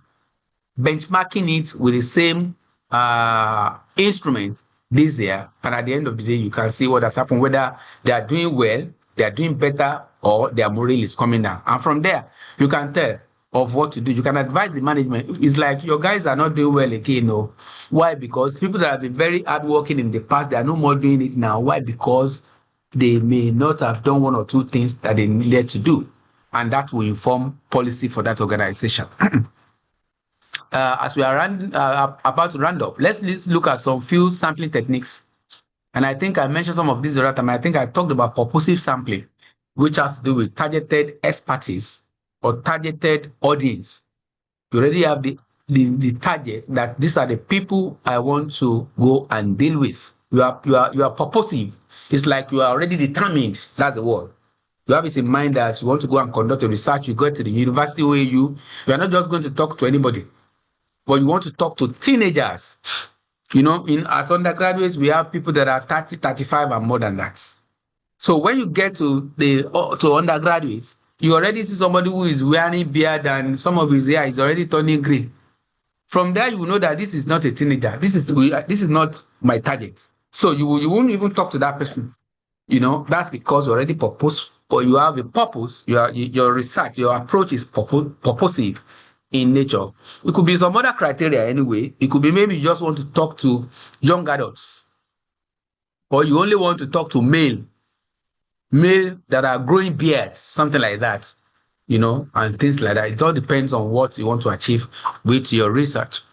benchmarking it with the same instrument this year, and at the end of the day, you can see what has happened, whether they are doing well, they are doing better, or their morale is coming down. And from there, you can tell of what to do. You can advise the management. It's like your guys are not doing well again. No. Why? Because people that have been very hardworking in the past, they are no more doing it now. Why? Because they may not have done one or two things that they needed to do. And that will inform policy for that organization. As we are about to round up, let's look at some few sampling techniques. And I think I mentioned some of these the other time. I think I talked about purposive sampling, which has to do with targeted expertise or targeted audience. You already have the target that these are the people I want to go and deal with. You are purposive. It's like you are already determined. That's the word. You have it in mind that you want to go and conduct a research. You go to the university where you are not just going to talk to anybody, but you want to talk to teenagers. As undergraduates, we have people that are 30, 35 and more than that. So when you get to undergraduates, you already see somebody who is wearing beard and some of his hair is already turning green. From there, you know that this is not a teenager. This is not my target. So you won't even talk to that person. That's because you're already purpose, or you have a purpose. Your research, your approach is purposive in nature. It could be some other criteria anyway. It could be maybe you just want to talk to young adults, or you only want to talk to male that are growing beards, something like that, and things like that. It all depends on what you want to achieve with your research.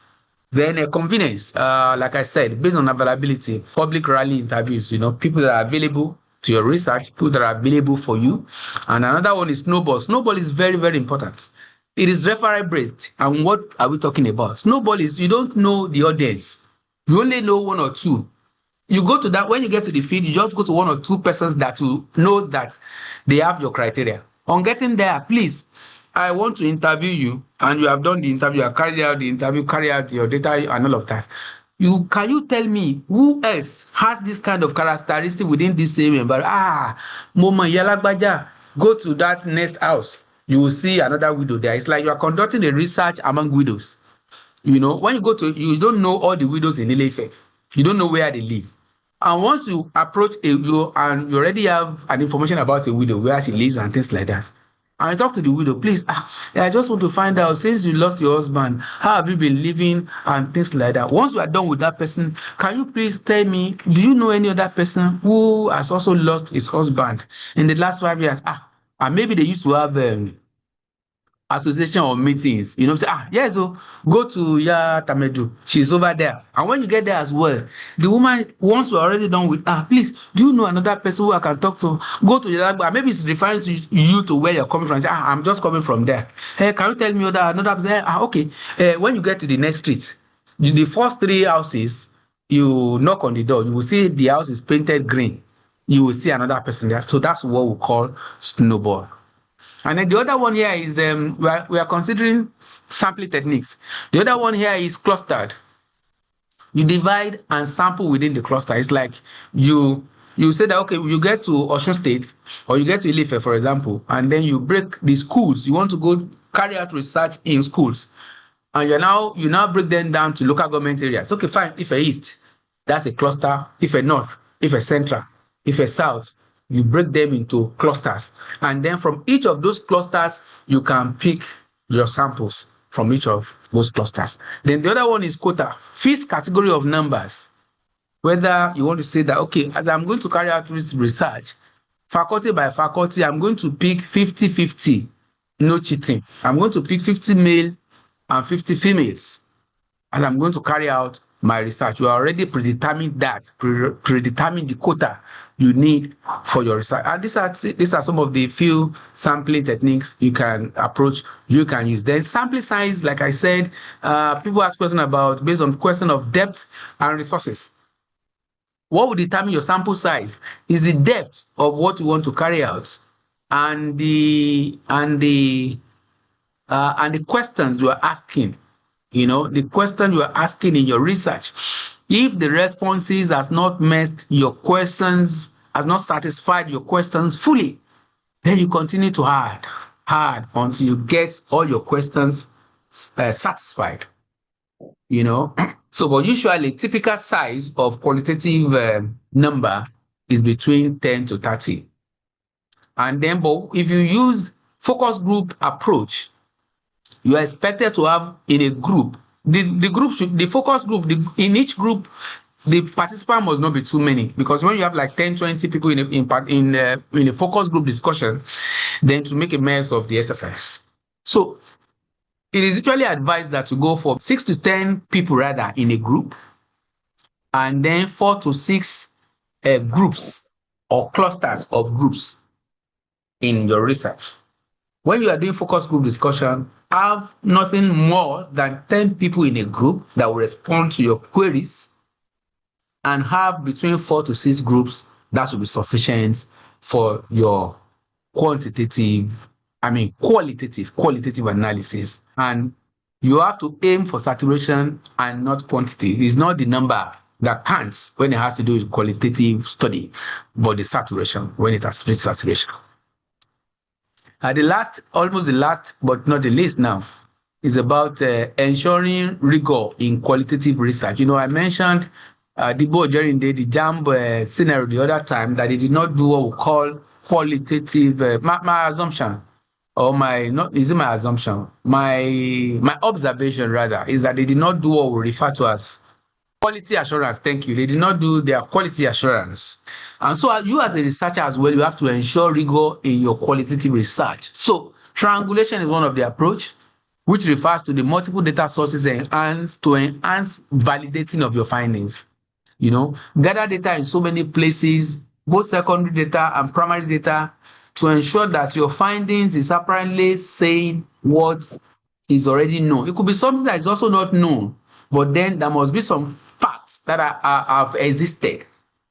Then convenience, like I said, based on availability, public rally interviews, people that are available to your research, people that are available for you. And another one is snowball. Snowball is very, very important. It is referral based. And what are we talking about? Snowball is, you don't know the audience. You only know one or two. You go to that, when you get to the field, you just go to one or two persons that will know that they have your criteria. On getting there, please, I want to interview you, and you have done the interview, you have carried out the interview, carry out your data and all of that. Can you tell me who else has this kind of characteristic within this same environment? Mama Yalagbaja, go to that next house. You will see another widow there. It's like you are conducting a research among widows. When you go to, you don't know all the widows in Ile-Ife. You don't know where they live. And once you approach and you already have an information about a widow, where she lives and things like that, I talk to the widow, please, I just want to find out, since you lost your husband, how have you been living and things like that. Once you are done with that person, can you please tell me, do you know any other person who has also lost his husband in the last 5 years? And maybe they used to have association or meetings, say, yes, so go to Tamedu, she's over there. And when you get there as well, the woman, once you're already done with, please, do you know another person who I can talk to? Go to Yalagba, maybe it's referring to you to where you're coming from. Say, I'm just coming from there. Hey, can you tell me another person? Okay. When you get to the next street, the first 3 houses, you knock on the door, you will see the house is painted green. You will see another person there. So that's what we call snowball. And then the other one here is we are considering sampling techniques. The other one here is clustered. You divide and sample within the cluster. It's like you say that, okay, you get to Osun State or you get to Ile-Ife, for example, and then you break the schools. You want to go carry out research in schools. And you now break them down to local government areas. Okay, fine. Ife East, that's a cluster. Ife North, Ife Central, Ife South. You break them into clusters. And then from each of those clusters, you can pick your samples from each of those clusters. Then the other one is quota, fixed category of numbers. Whether you want to say that, okay, as I'm going to carry out this research, faculty by faculty, I'm going to pick 50-50, no cheating. I'm going to pick 50 male and 50 females, and I'm going to carry out my research. You already predetermined that, predetermined the quota you need for your research. And these are some of the few sampling techniques you can approach, you can use. Then sampling size, like I said, people ask questions about based on question of depth and resources. What will determine your sample size is the depth of what you want to carry out and the questions you are asking. The question you are asking in your research. If the responses has not met your questions, has not satisfied your questions fully, then you continue to hard until you get all your questions satisfied. So, but usually typical size of qualitative number is between 10 to 30. And then, but if you use focus group approach, you are expected to have in a group, the focus group, in each group, the participant must not be too many, because when you have like 10, 20 people in a focus group discussion, then to make a mess of the exercise. So it is usually advised that to go for 6 to 10 people rather in a group, and then 4 to 6 groups or clusters of groups in your research. When you are doing focus group discussion, have nothing more than 10 people in a group that will respond to your queries, and have between 4 to 6 groups that will be sufficient for your qualitative analysis. And you have to aim for saturation and not quantity. It's not the number that counts when it has to do with qualitative study, but the saturation when it has reached saturation. Almost the last, but not the least now, is about ensuring rigor in qualitative research. I mentioned Dibo during the JAMB scenario the other time that they did not do what we call qualitative, my assumption, or my observation rather, is that they did not do what we refer to as quality assurance. Thank you. They did not do their quality assurance. And so you as a researcher as well, you have to ensure rigor in your qualitative research. So triangulation is one of the approach, which refers to the multiple data sources to enhance validating of your findings. Gather data in so many places, both secondary data and primary data, to ensure that your findings is apparently saying what is already known. It could be something that is also not known, but then there must be some facts that have existed.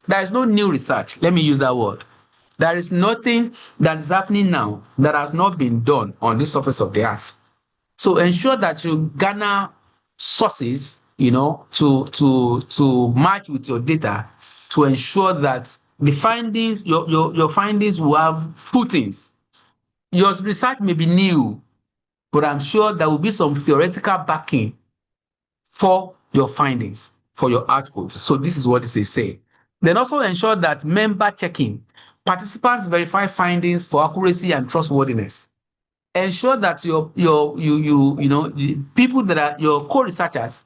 There is no new research. Let me use that word. There is nothing that is happening now that has not been done on the surface of the earth. So ensure that you garner sources, to match with your data, to ensure that the findings, your findings will have footings. Your research may be new, but I'm sure there will be some theoretical backing for your findings, for your output. So this is what this is saying. Then also ensure that member checking, participants verify findings for accuracy and trustworthiness. ensure that the people that are your co-researchers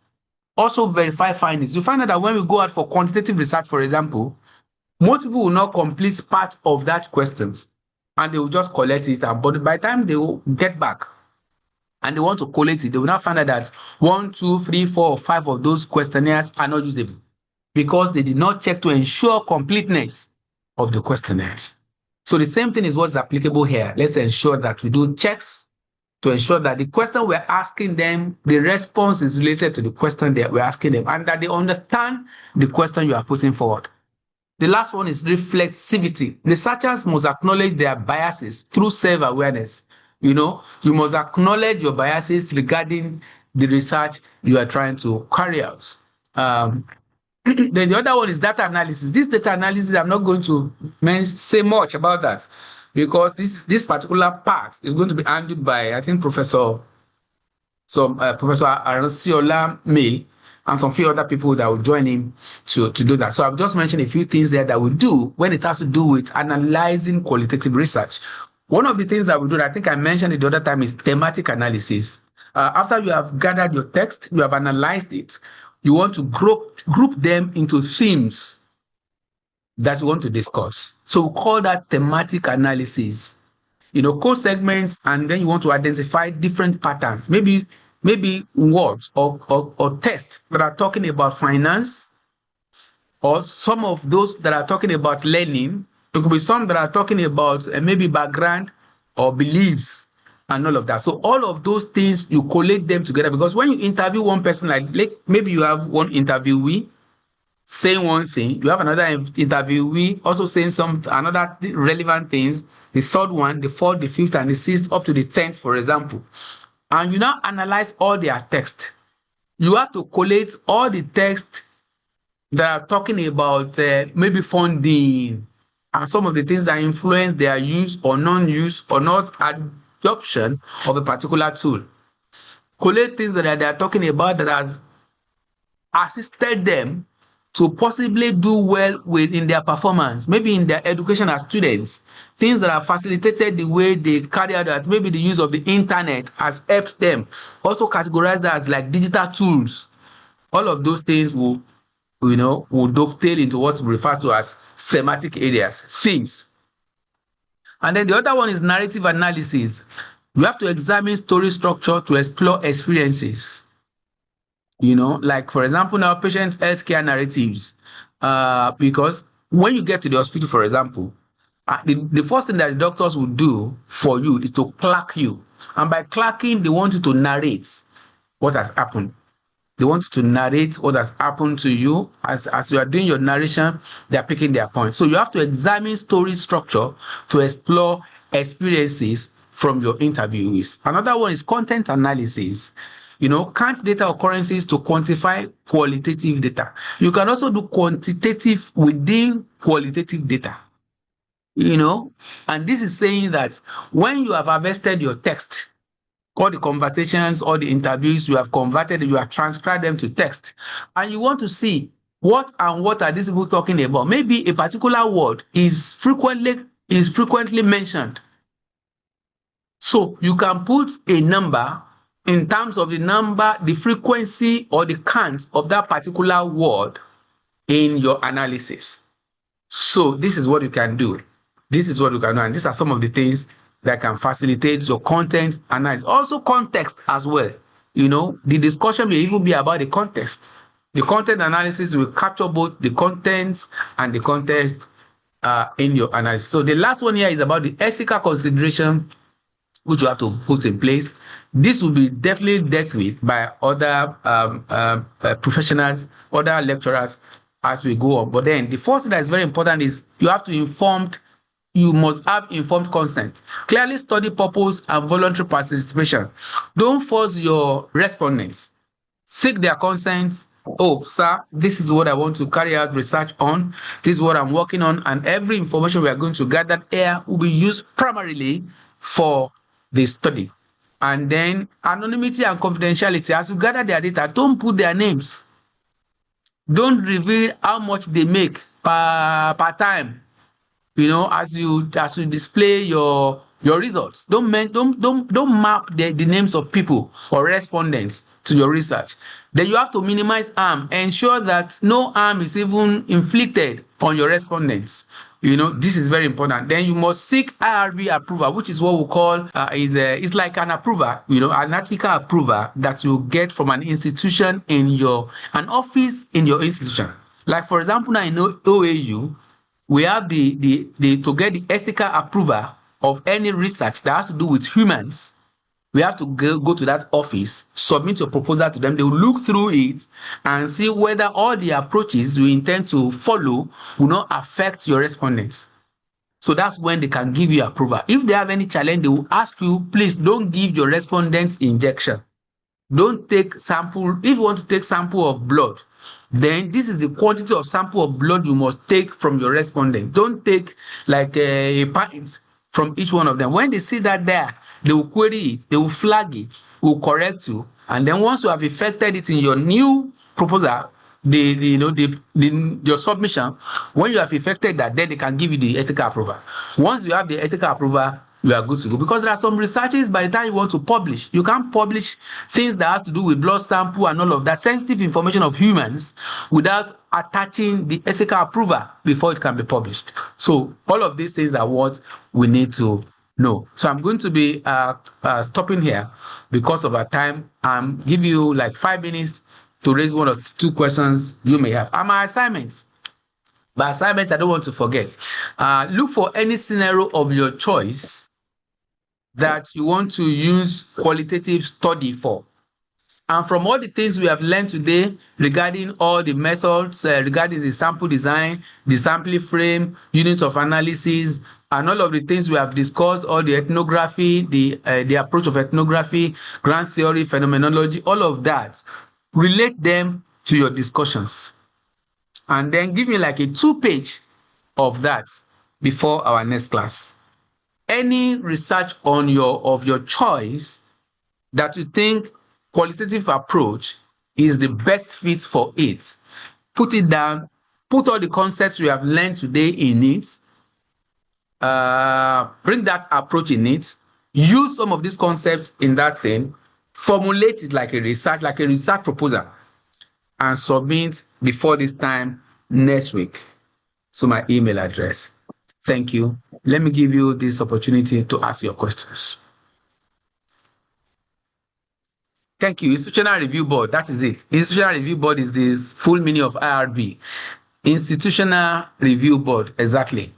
also verify findings. You find out that when we go out for quantitative research, for example, most people will not complete part of that questions and they will just collect it. But by the time they will get back and they want to collect it, they will now find out that 1, 2, 3, 4, or 5 of those questionnaires are not usable because they did not check to ensure completeness of the questionnaires. So the same thing is what's applicable here. Let's ensure that we do checks to ensure that the question we're asking them, the response is related to the question that we're asking them, and that they understand the question you are putting forward. The last one is reflexivity. Researchers must acknowledge their biases through self-awareness. You must acknowledge your biases regarding the research you are trying to carry out. Then the other one is data analysis. This data analysis, I'm not going to say much about that because this particular part is going to be handled by, I think, Professor Aranciola May and some few other people that will join him to do that. So I've just mentioned a few things there that we do when it has to do with analyzing qualitative research. One of the things that we do, I think I mentioned it the other time, is thematic analysis. After you have gathered your text, you have analyzed it, you want to group them into themes that you want to discuss. So we call that thematic analysis. Core segments, and then you want to identify different patterns, maybe words or texts that are talking about finance, or some of those that are talking about learning. There could be some that are talking about maybe background or beliefs and all of that. So all of those things, you collate them together, because when you interview one person, like maybe you have one interviewee saying one thing, you have another interviewee also saying another relevant things, the third one, the fourth, the fifth, and the sixth, up to the 10th, for example. And you now analyze all their text. You have to collate all the text that are talking about maybe funding and some of the things that influence their use or non-use or not adoption of a particular tool. Collate things that they are talking about that has assisted them to possibly do well in their performance, maybe in their education as students, things that have facilitated the way they carry out that, maybe the use of the internet has helped them. Also categorize that as like digital tools. All of those things will dovetail into what's referred to as thematic areas, themes. And then the other one is narrative analysis. You have to examine story structure to explore experiences. Like, for example, now patient healthcare narratives, because when you get to the hospital, for example, the first thing that the doctors will do for you is to clerk you. And by clerking, they want you to narrate what has happened. They want you to narrate what has happened to you. As you are doing your narration, they are picking their points. So you have to examine story structure to explore experiences from your interviewees. Another one is content analysis. Count data occurrences to quantify qualitative data. You can also do quantitative within qualitative data. And this is saying that when you have harvested your text, all the conversations, all the interviews, you have converted, you have transcribed them to text, and you want to see what are these people talking about. Maybe a particular word is frequently mentioned. So you can put a number in terms of the frequency or the count of that particular word in your analysis. So this is what you can do. And these are some of the things that can facilitate your content analysis. Also context as well. The discussion may even be about the context. The content analysis will capture both the contents and the context in your analysis. So the last one here is about the ethical consideration which you have to put in place. This will be definitely dealt with by other professionals, other lecturers as we go on. But then the first thing that is very important is you must have informed consent. Clearly study purpose and voluntary participation. Don't force your respondents. Seek their consent. Oh, sir, this is what I want to carry out research on. This is what I'm working on. And every information we are going to gather here will be used primarily for the study. And then anonymity and confidentiality. As you gather their data, don't put their names. Don't reveal how much they make per time. As you display your your results. Don't map the names of people or respondents to your research. Then you have to minimize harm, ensure that no harm is even inflicted on your respondents. This is very important. Then you must seek IRB approval, which is what we call it's like an approval, an ethical approval that you get from an institution an office in your institution. Like for example, now in OAU, we have to get the ethical approval of any research that has to do with humans. We have to go to that office, submit your proposal to them. They will look through it and see whether all the approaches you intend to follow will not affect your respondents. So that's when they can give you approval. If they have any challenge, they will ask you, please don't give your respondents injection. Don't take sample. If you want to take sample of blood, then this is the quantity of sample of blood you must take from your respondent. Don't take like a pint from each one of them. When they see that there, they will query it, they will flag it, will correct you, and then once you have effected it in your new proposal, your submission, when you have effected that, then they can give you the ethical approval. Once you have the ethical approval, you are good to go. Because there are some researches, by the time you want to publish, you can't publish things that have to do with blood sample and all of that sensitive information of humans without attaching the ethical approval before it can be published. So all of these things are what we need to know. So I'm going to be stopping here because of our time. Give you like 5 minutes to raise one or two questions you may have. And my assignments. By assignments, I don't want to forget. Look for any scenario of your choice that you want to use qualitative study for. And from all the things we have learned today regarding all the methods, regarding the sample design, the sampling frame, unit of analysis, and all of the things we have discussed, all the ethnography, the approach of ethnography, grand theory, phenomenology, all of that, relate them to your discussions. And then give me like a 2-page of that before our next class. Any research of your choice that you think qualitative approach is the best fit for it, put it down, put all the concepts we have learned today in it, bring that approach in it, use some of these concepts in that thing, formulate it like a research proposal, and submit before this time next week. So my email address. Thank you. Let me give you this opportunity to ask your questions. Thank you. Institutional Review Board, that is it. Institutional Review Board is the full meaning of IRB. Institutional Review Board, exactly.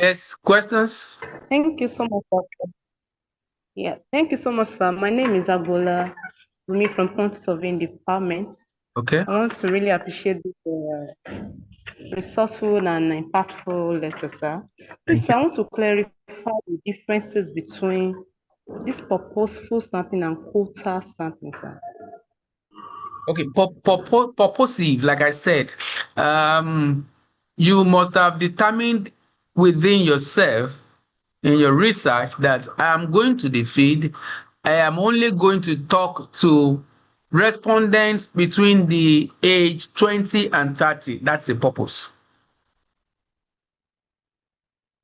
Yes, questions? Thank you so much, Doctor. Yeah, thank you so much, sir. My name is Agola Rumi from Quantity Surveying Department. Okay. I want to really appreciate this resourceful and impactful lecture, sir. Please, I want to clarify the differences between this purposeful sampling and quota sampling, sir. Okay, purposive, like I said, you must have determined within yourself in your research that I am going to the field, I am only going to talk to respondents between the age 20 and 30. That's the purpose.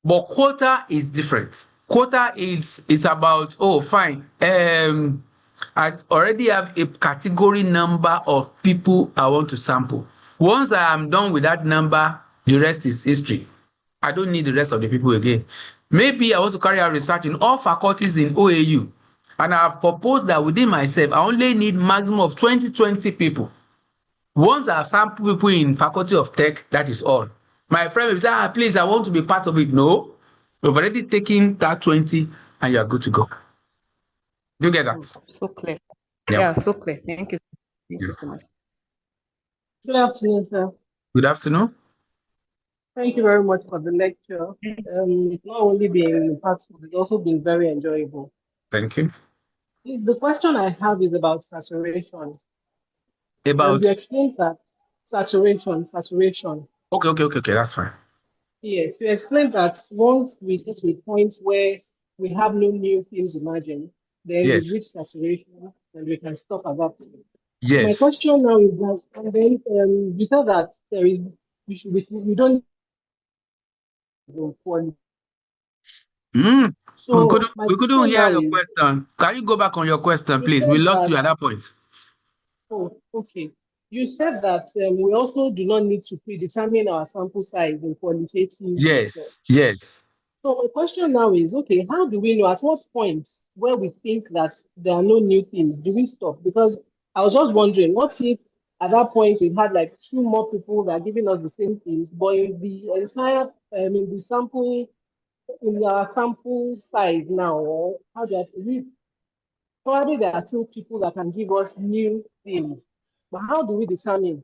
But quota is different. Quota is about, oh, fine. I already have a category number of people I want to sample. Once I am done with that number, the rest is history. I don't need the rest of the people again. Maybe I want to carry out research in all faculties in OAU, and I have proposed that within myself, I only need maximum of 20 people. Once I have sampled people in Faculty of Tech, that is all. My friend will say, please, I want to be part of it. No, you've already taken that 20 and you are good to go. Do you get that? So clear. Yeah, so clear. Thank you. Thank you so much. Good afternoon, sir. Good afternoon. Thank you very much for the lecture. It's not only been impactful, it's also been very enjoyable. Thank you. The question I have is about saturation. About? You explained that saturation. Okay, that's fine. Yes, you explained that once we get to a point where we have no new things emerging, then we reach saturation and we can stop adapting. Yes. My question now is that, and then you said that there is we don't quality. Mm. So my We couldn't question hear now your is, question. Can you go back on your question, you please? We said lost that, you at that point. oh, okay. You said that we also do not need to predetermine our sample size in qualitative research. Yes. So my question now is, okay, how do we know at what point where we think that there are no new things, do we stop? Because I was just wondering, what if at that point we had like two more people that are giving us the same things, but in the entire, in the sample, in our sample size now, or how do I, probably there are two people that can give us new things. But how do we determine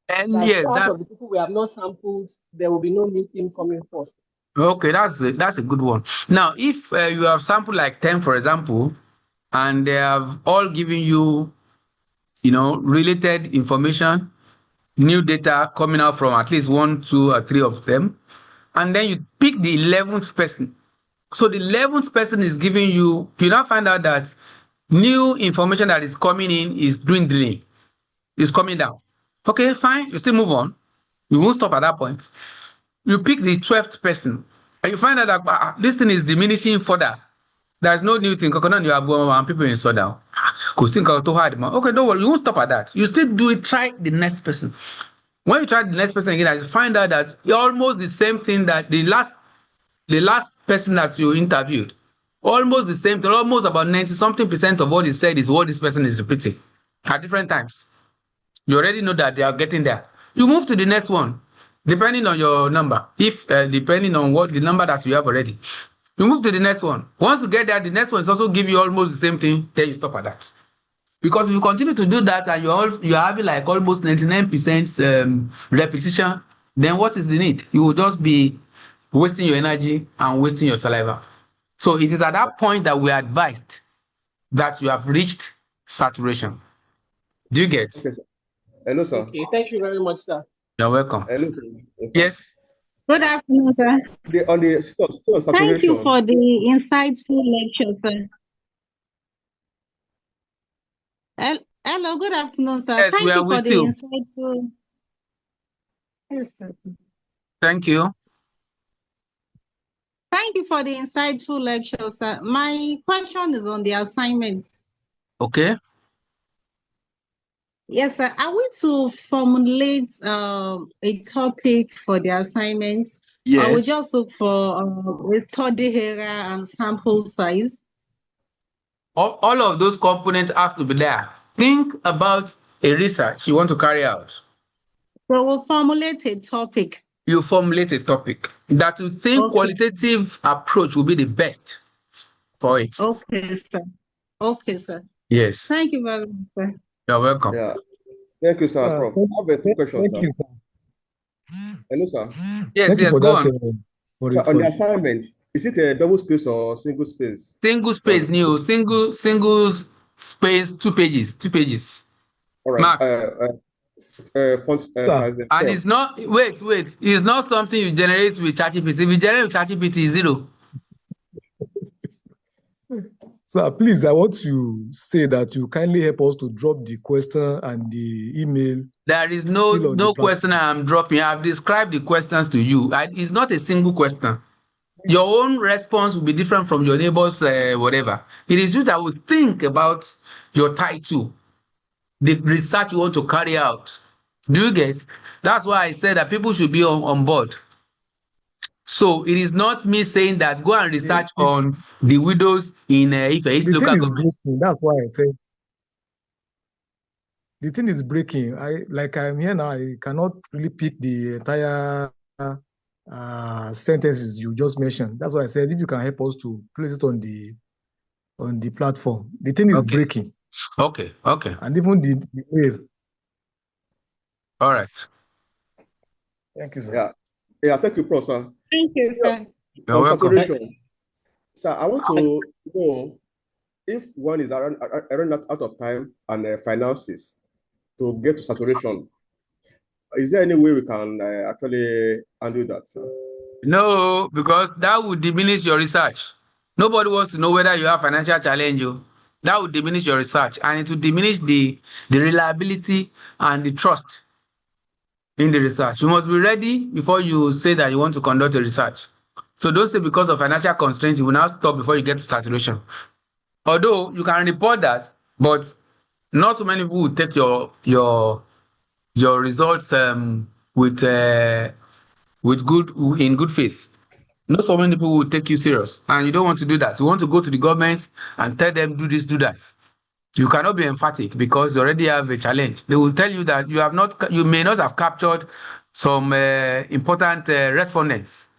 And that yes, out of the people we have not sampled, there will be no new thing coming forth? okay, that's a good one. Now, if you have sampled like 10, for example, and they have all given you, related information, new data coming out from at least one, two, or three of them, and then you pick the 11th person. So the 11th person is giving you now find out that new information that is coming in is dwindling, is coming down. Okay, fine, you still move on. You won't stop at that point. You pick the 12th person, and you find out that this thing is diminishing further. There's no new thing. You are going and people in down. Okay, don't worry, you won't stop at that. You still do it, try the next person. When you try the next person again, you find out that you're almost the same thing that the last person that you interviewed, almost the same thing, almost about 90-something% of what he said is what this person is repeating at different times. You already know that they are getting there. You move to the next one, depending on your number. If depending on what the number that you have already, you move to the next one. Once you get there, the next one is also give you almost the same thing. Then you stop at that. Because if you continue to do that and you're having like almost 99% repetition, then what is the need? You will just be wasting your energy and wasting your saliva. So it is at that point that we are advised that you have reached saturation. Do you get? Okay, sir. Hello, sir. Okay, thank you very much, sir. You're welcome. Hello, sir. Yes. Good afternoon, sir. On the saturation. Thank you for the insightful lecture, sir. Hello, good afternoon, sir. Yes, Thank we are you for with the you. insightful. Yes, sir. Thank you. Thank you for the insightful lecture, sir. My question is on the assignment. Okay. Yes, sir. Are we to formulate a topic for the assignment? Yes. Or we just look for a study area and sample size? All of those components have to be there. Think about a research you want to carry out. So we'll formulate a topic. You formulate a topic that you think qualitative approach will be the best for it. Okay, sir. Okay, sir. Yes. Thank you very much, sir. You're welcome. Yeah. Thank you, sir. Prof. I have two questions, sir. Hello, sir. Yes, Thank you for go that. on. On the assignment, is it a double space or single space? Single space, new. Single space, 2 pages. 2 pages. All right. Max. And it's not, wait. It's not something you generate with ChatGPT. If you generate with ChatGPT, 0. Sir, please, I want to say that you kindly help us to drop the question and the email. There is no question I'm dropping. I've described the questions to you. It's not a single question. Your own response will be different from your neighbor's whatever. It is you that will think about your title, the research you want to carry out. Do you get? That's why I said that people should be on board. So it is not me saying that go and research on the widows in Ife East the local thing is government. breaking. That's why I said the thing is breaking. I'm here now. I cannot really pick the entire sentences you just mentioned. That's why I said if you can help us to place it on the platform. The thing is breaking. Okay. And even the mail. All right. Thank you, sir. Yeah. Thank you, Prof. Sir. Thank you, sir. You're welcome. Saturation. Sir, I want to know if one is around out of time and finances to get to saturation. Is there any way we can actually undo that, sir? No, because that would diminish your research. Nobody wants to know whether you have financial challenge. That would diminish your research, and it would diminish the reliability and the trust in the research. You must be ready before you say that you want to conduct a research. So don't say because of financial constraints, you will now stop before you get to saturation. Although you can report that, but not so many people will take your results with good faith. Not so many people will take you serious, and you don't want to do that. You want to go to the government and tell them do this, do that. You cannot be emphatic because you already have a challenge. They will tell you that you may not have captured some important respondents,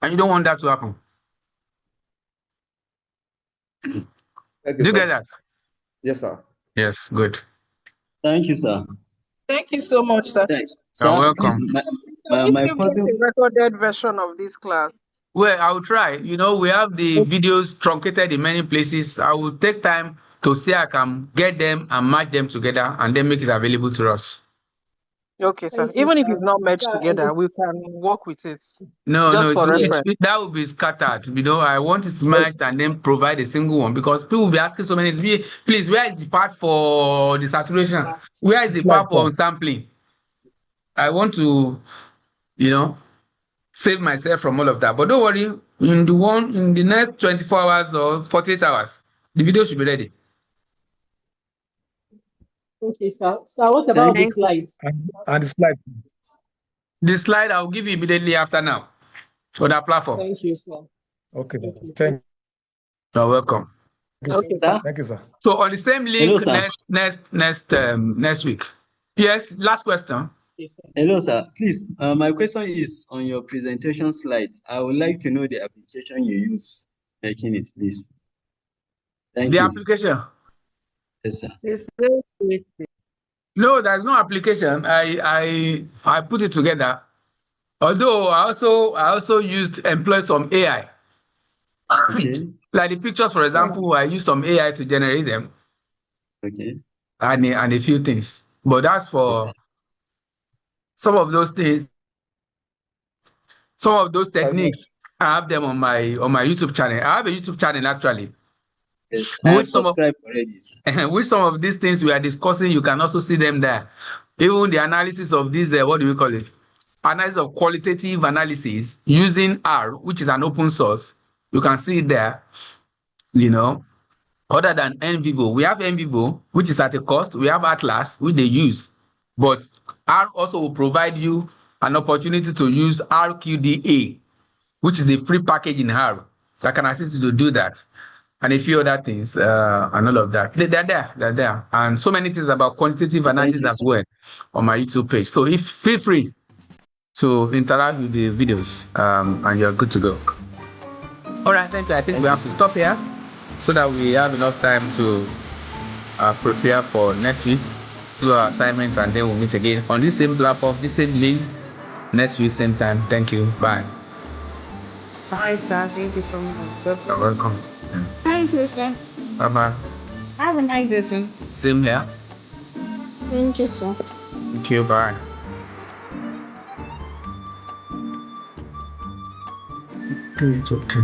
and you don't want that to happen. Thank Do you get that? Yes, sir. Yes, good. Thank you, sir. Thank you so much, sir. Thanks. You're Sir, welcome. please, my Please give a recorded version of this class. Well, I will try. We have the videos truncated in many places. I will take time to see I can get them and match them together and then make it available to us. Okay, sir. Even if it's not merged together, we can work with it. No, just for reference. that will be scattered. I want it matched and then provide a single one because people will be asking so many. Please, where is the part for the saturation? Where is the part for sampling? I want to, save myself from all of that. But don't worry, in the next 24 hours or 48 hours, the video should be ready. Okay, sir. So what about the slides? And the slides. The slide I'll give you immediately after now for that platform. Thank you, sir. Okay, thank you. You're welcome. Okay, sir. Thank you, sir. So on the same link, Hello, next week. Yes, last question. Hello, sir. Please, my question is on your presentation slides. I would like to know the application you use making it, please. Thank you. The application? Yes, sir. It's very basic. No, there's no application. I put it together. Although I also employ some AI. Okay. Like the pictures, for example, I used some AI to generate them. Okay. And a few things. But that's for some of those things. Some of those techniques, I have them on my YouTube channel. I have a YouTube channel actually. Yes, I have subscribed already, sir. With some of these things we are discussing, you can also see them there. Even the analysis of these, what do we call it? Analysis of qualitative analysis using R, which is an open source. You can see it there, Other than NVivo, we have NVivo, which is at a cost. We have Atlas, which they use. But R also will provide you an opportunity to use RQDA, which is a free package in R that can assist you to do that. And a few other things, and all of that. They're there. And so many things about quantitative analysis as well on my YouTube page. So feel free to interact with the videos, and you're good to go. All right, thank you. I think we have to stop here so that we have enough time to prepare for next week, do our assignments, and then we'll meet again on this same platform, this same link, next week, same time. Thank you. Bye. Bye, sir. Thank you so much. You're welcome. Thank you, sir. Bye-bye. Have a nice day, sir. Same here. Thank you, sir. Thank you. Bye. It's okay.